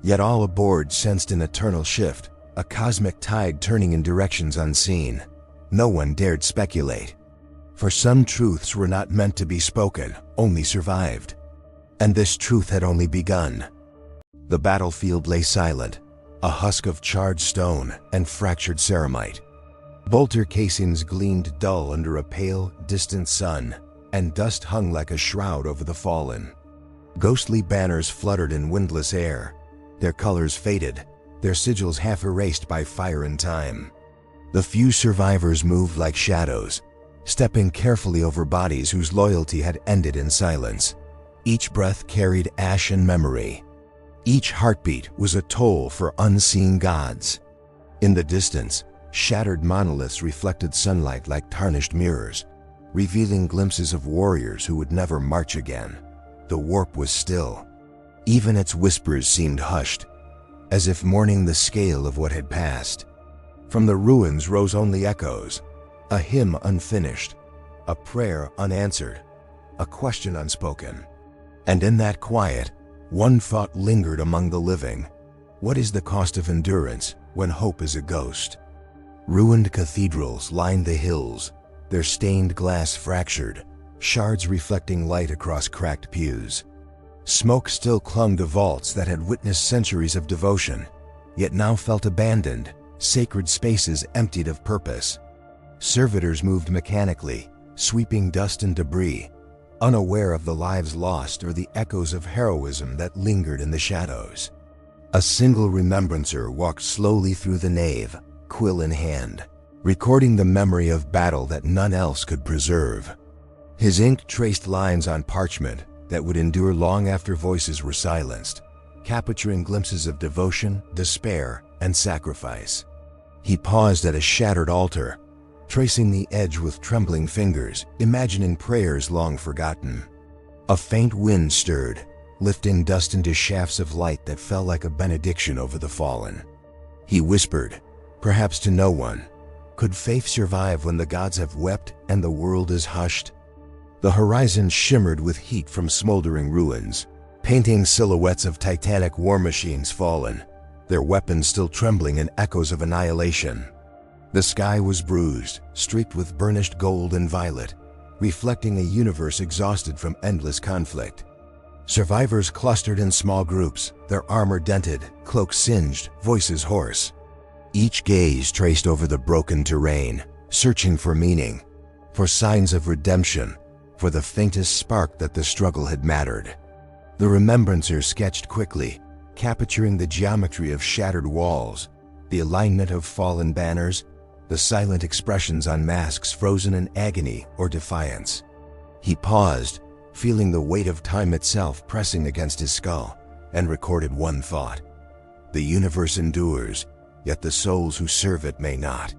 Yet all aboard sensed an eternal shift, a cosmic tide turning in directions unseen. No one dared speculate. For some truths were not meant to be spoken, only survived. And this truth had only begun. The battlefield lay silent, a husk of charred stone and fractured ceramite. Bolter casings gleamed dull under a pale, distant sun, and dust hung like a shroud over the fallen. Ghostly banners fluttered in windless air, their colors faded, their sigils half erased by fire and time. The few survivors moved like shadows, stepping carefully over bodies whose loyalty had ended in silence. Each breath carried ash and memory. Each heartbeat was a toll for unseen gods. In the distance, shattered monoliths reflected sunlight like tarnished mirrors, revealing glimpses of warriors who would never march again. The warp was still. Even its whispers seemed hushed, as if mourning the scale of what had passed. From the ruins rose only echoes, a hymn unfinished, a prayer unanswered, a question unspoken. And in that quiet, one thought lingered among the living. What is the cost of endurance when hope is a ghost? Ruined cathedrals lined the hills, their stained glass fractured, shards reflecting light across cracked pews. Smoke still clung to vaults that had witnessed centuries of devotion, yet now felt abandoned, sacred spaces emptied of purpose. Servitors moved mechanically, sweeping dust and debris, unaware of the lives lost or the echoes of heroism that lingered in the shadows. A single remembrancer walked slowly through the nave, quill in hand, recording the memory of battle that none else could preserve. His ink traced lines on parchment that would endure long after voices were silenced, capturing glimpses of devotion, despair, and sacrifice. He paused at a shattered altar, tracing the edge with trembling fingers, imagining prayers long forgotten. A faint wind stirred, lifting dust into shafts of light that fell like a benediction over the fallen. He whispered, perhaps to no one, could faith survive when the gods have wept and the world is hushed? The horizon shimmered with heat from smoldering ruins, painting silhouettes of titanic war machines fallen, their weapons still trembling in echoes of annihilation. The sky was bruised, streaked with burnished gold and violet, reflecting a universe exhausted from endless conflict. Survivors clustered in small groups, their armor dented, cloaks singed, voices hoarse. Each gaze traced over the broken terrain, searching for meaning, for signs of redemption, for the faintest spark that the struggle had mattered. The remembrancer sketched quickly, capturing the geometry of shattered walls, the alignment of fallen banners, the silent expressions on masks frozen in agony or defiance. He paused, feeling the weight of time itself pressing against his skull, and recorded one thought. The universe endures, yet the souls who serve it may not.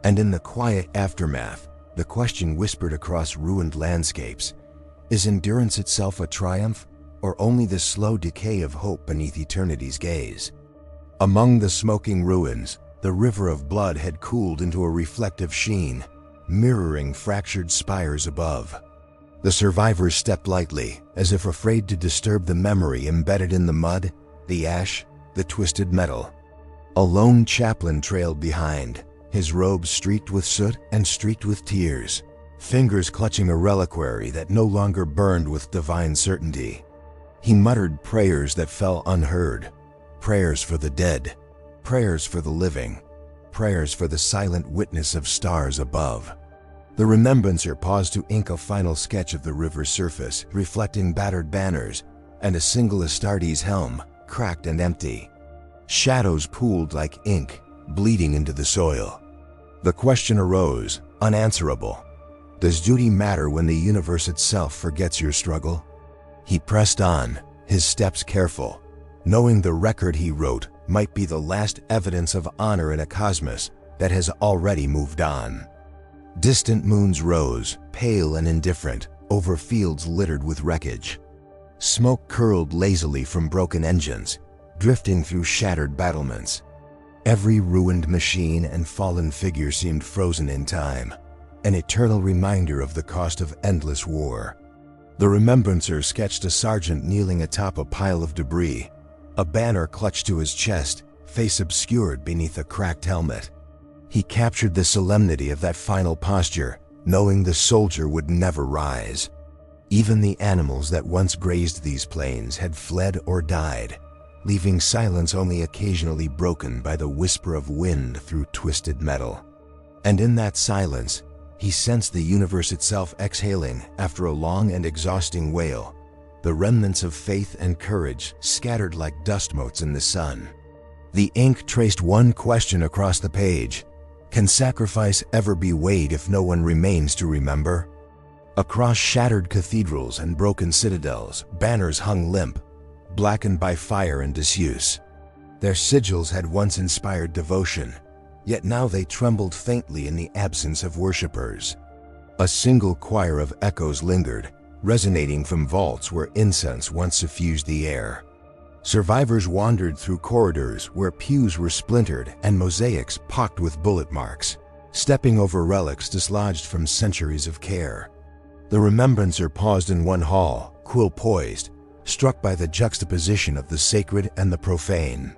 And in the quiet aftermath, the question whispered across ruined landscapes, is endurance itself a triumph, or only the slow decay of hope beneath eternity's gaze? Among the smoking ruins, the river of blood had cooled into a reflective sheen, mirroring fractured spires above. The survivors stepped lightly, as if afraid to disturb the memory embedded in the mud, the ash, the twisted metal. A lone chaplain trailed behind, his robes streaked with soot and streaked with tears, fingers clutching a reliquary that no longer burned with divine certainty. He muttered prayers that fell unheard, prayers for the dead, prayers for the living, prayers for the silent witness of stars above. The remembrancer paused to ink a final sketch of the river's surface, reflecting battered banners and a single Astartes helm, cracked and empty. Shadows pooled like ink, bleeding into the soil. The question arose, unanswerable. Does duty matter when the universe itself forgets your struggle? He pressed on, his steps careful, knowing the record he wrote might be the last evidence of honor in a cosmos that has already moved on. Distant moons rose, pale and indifferent, over fields littered with wreckage. Smoke curled lazily from broken engines, drifting through shattered battlements. Every ruined machine and fallen figure seemed frozen in time, an eternal reminder of the cost of endless war. The remembrancer sketched a sergeant kneeling atop a pile of debris, a banner clutched to his chest, face obscured beneath a cracked helmet. He captured the solemnity of that final posture, knowing the soldier would never rise. Even the animals that once grazed these plains had fled or died, leaving silence only occasionally broken by the whisper of wind through twisted metal. And in that silence, he sensed the universe itself exhaling after a long and exhausting wail, the remnants of faith and courage scattered like dust motes in the sun. The ink traced one question across the page: can sacrifice ever be weighed if no one remains to remember? Across shattered cathedrals and broken citadels, banners hung limp, blackened by fire and disuse. Their sigils had once inspired devotion, yet now they trembled faintly in the absence of worshippers. A single choir of echoes lingered, resonating from vaults where incense once suffused the air. Survivors wandered through corridors where pews were splintered and mosaics pocked with bullet marks, stepping over relics dislodged from centuries of care. The remembrancer paused in one hall, quill poised, struck by the juxtaposition of the sacred and the profane.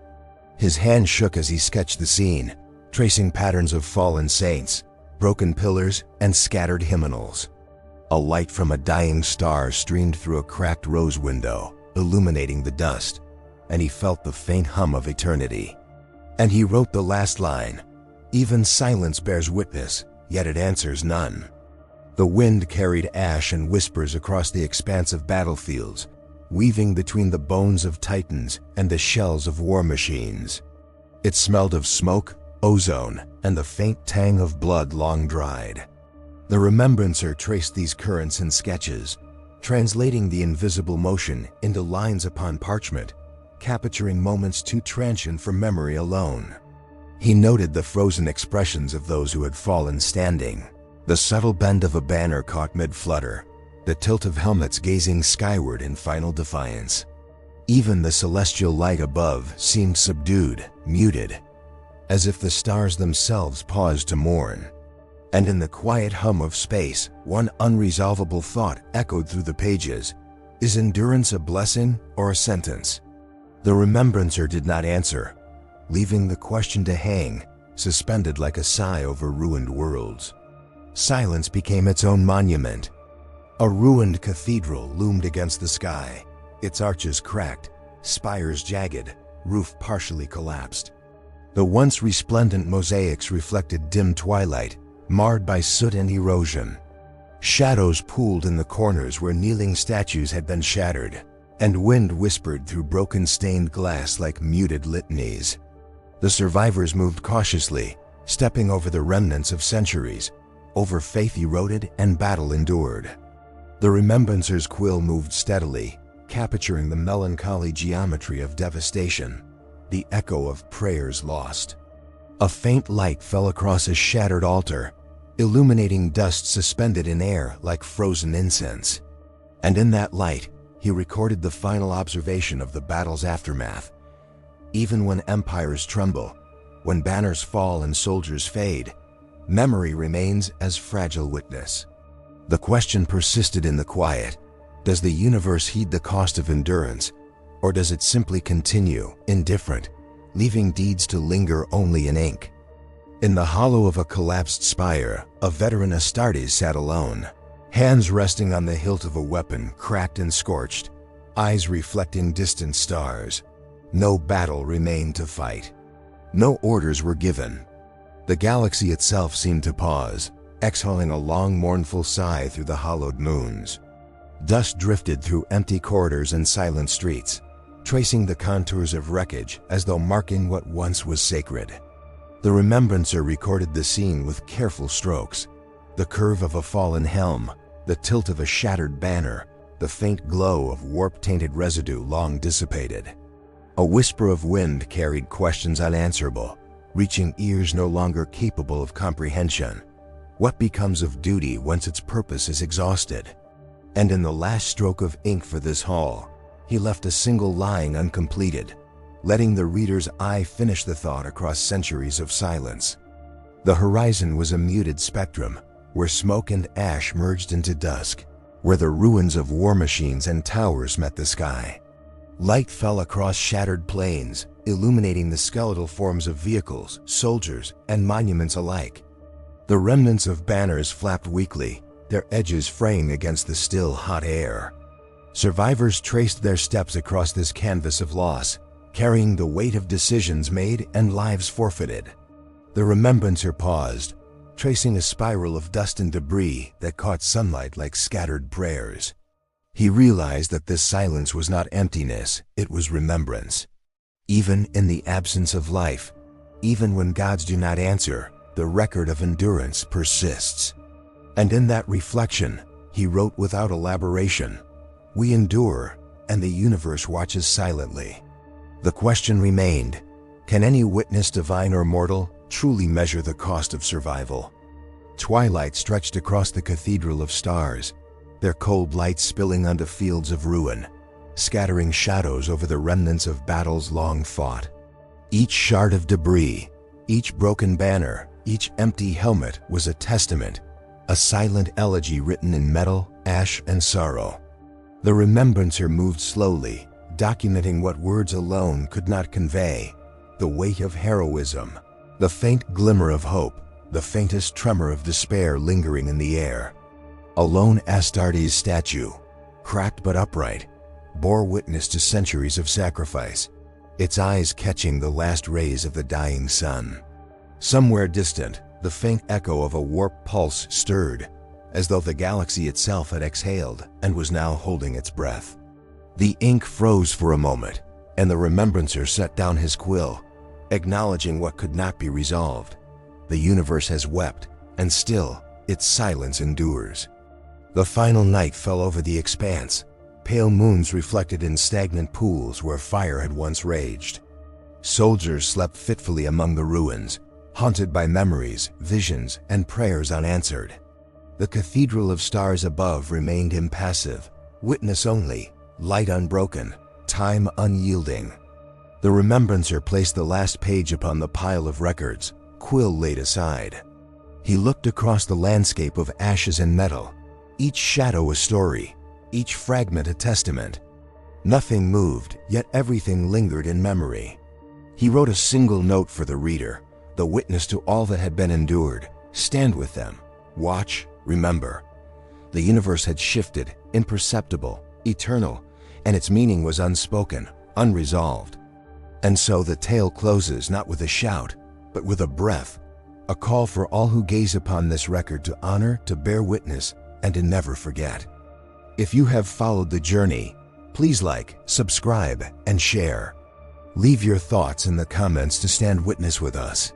His hand shook as he sketched the scene, tracing patterns of fallen saints, broken pillars, and scattered hymnals. A light from a dying star streamed through a cracked rose window, illuminating the dust, and he felt the faint hum of eternity. And he wrote the last line: "Even silence bears witness, yet it answers none." The wind carried ash and whispers across the expanse of battlefields, weaving between the bones of titans and the shells of war machines. It smelled of smoke, ozone, and the faint tang of blood long dried. The remembrancer traced these currents in sketches, translating the invisible motion into lines upon parchment, capturing moments too transient for memory alone. He noted the frozen expressions of those who had fallen standing, the subtle bend of a banner caught mid-flutter, the tilt of helmets gazing skyward in final defiance. Even the celestial light above seemed subdued, muted, as if the stars themselves paused to mourn. And in the quiet hum of space, one unresolvable thought echoed through the pages: is endurance a blessing or a sentence? The remembrancer did not answer, leaving the question to hang, suspended like a sigh over ruined worlds. Silence became its own monument. A ruined cathedral loomed against the sky, its arches cracked, spires jagged, roof partially collapsed. The once resplendent mosaics reflected dim twilight, marred by soot and erosion. Shadows pooled in the corners where kneeling statues had been shattered, and wind whispered through broken stained glass like muted litanies. The survivors moved cautiously, stepping over the remnants of centuries, over faith eroded and battle endured. The remembrancer's quill moved steadily, capturing the melancholy geometry of devastation, the echo of prayers lost. A faint light fell across a shattered altar, illuminating dust suspended in air like frozen incense. And in that light, he recorded the final observation of the battle's aftermath. Even when empires tremble, when banners fall and soldiers fade, memory remains as fragile witness. The question persisted in the quiet: does the universe heed the cost of endurance, or does it simply continue, indifferent, leaving deeds to linger only in ink? In the hollow of a collapsed spire, a veteran Astartes sat alone, hands resting on the hilt of a weapon cracked and scorched, eyes reflecting distant stars. No battle remained to fight. No orders were given. The galaxy itself seemed to pause, exhaling a long mournful sigh through the hollowed moons. Dust drifted through empty corridors and silent streets, tracing the contours of wreckage as though marking what once was sacred. The remembrancer recorded the scene with careful strokes: the curve of a fallen helm, the tilt of a shattered banner, the faint glow of warp-tainted residue long dissipated. A whisper of wind carried questions unanswerable, reaching ears no longer capable of comprehension. What becomes of duty once its purpose is exhausted? And in the last stroke of ink for this haul, he left a single line uncompleted, letting the reader's eye finish the thought across centuries of silence. The horizon was a muted spectrum, where smoke and ash merged into dusk, where the ruins of war machines and towers met the sky. Light fell across shattered plains, illuminating the skeletal forms of vehicles, soldiers, and monuments alike. The remnants of banners flapped weakly, their edges fraying against the still hot air. Survivors traced their steps across this canvas of loss, carrying the weight of decisions made and lives forfeited. The remembrancer paused, tracing a spiral of dust and debris that caught sunlight like scattered prayers. He realized that this silence was not emptiness, it was remembrance. Even in the absence of life, even when gods do not answer, the record of endurance persists. And in that reflection, he wrote without elaboration, "We endure, and the universe watches silently." The question remained, can any witness, divine or mortal, truly measure the cost of survival? Twilight stretched across the cathedral of stars, their cold light spilling onto fields of ruin, scattering shadows over the remnants of battles long fought. Each shard of debris, each broken banner, each empty helmet was a testament, a silent elegy written in metal, ash, and sorrow. The remembrancer moved slowly, documenting what words alone could not convey: the weight of heroism, the faint glimmer of hope, the faintest tremor of despair lingering in the air. A lone Astartes statue, cracked but upright, bore witness to centuries of sacrifice, its eyes catching the last rays of the dying sun. Somewhere distant, the faint echo of a warp pulse stirred, as though the galaxy itself had exhaled and was now holding its breath. The ink froze for a moment, and the remembrancer set down his quill, acknowledging what could not be resolved. The universe has wept, and still, its silence endures. The final night fell over the expanse, pale moons reflected in stagnant pools where fire had once raged. Soldiers slept fitfully among the ruins, haunted by memories, visions, and prayers unanswered. The cathedral of stars above remained impassive, witness only, light unbroken, time unyielding. The remembrancer placed the last page upon the pile of records, quill laid aside. He looked across the landscape of ashes and metal, each shadow a story, each fragment a testament. Nothing moved, yet everything lingered in memory. He wrote a single note for the reader, the witness to all that had been endured. Stand with them. Watch, remember. The universe had shifted, imperceptible, eternal, and its meaning was unspoken, unresolved. And so the tale closes not with a shout, but with a breath, a call for all who gaze upon this record to honor, to bear witness, and to never forget. If you have followed the journey, please like, subscribe, and share. Leave your thoughts in the comments to stand witness with us.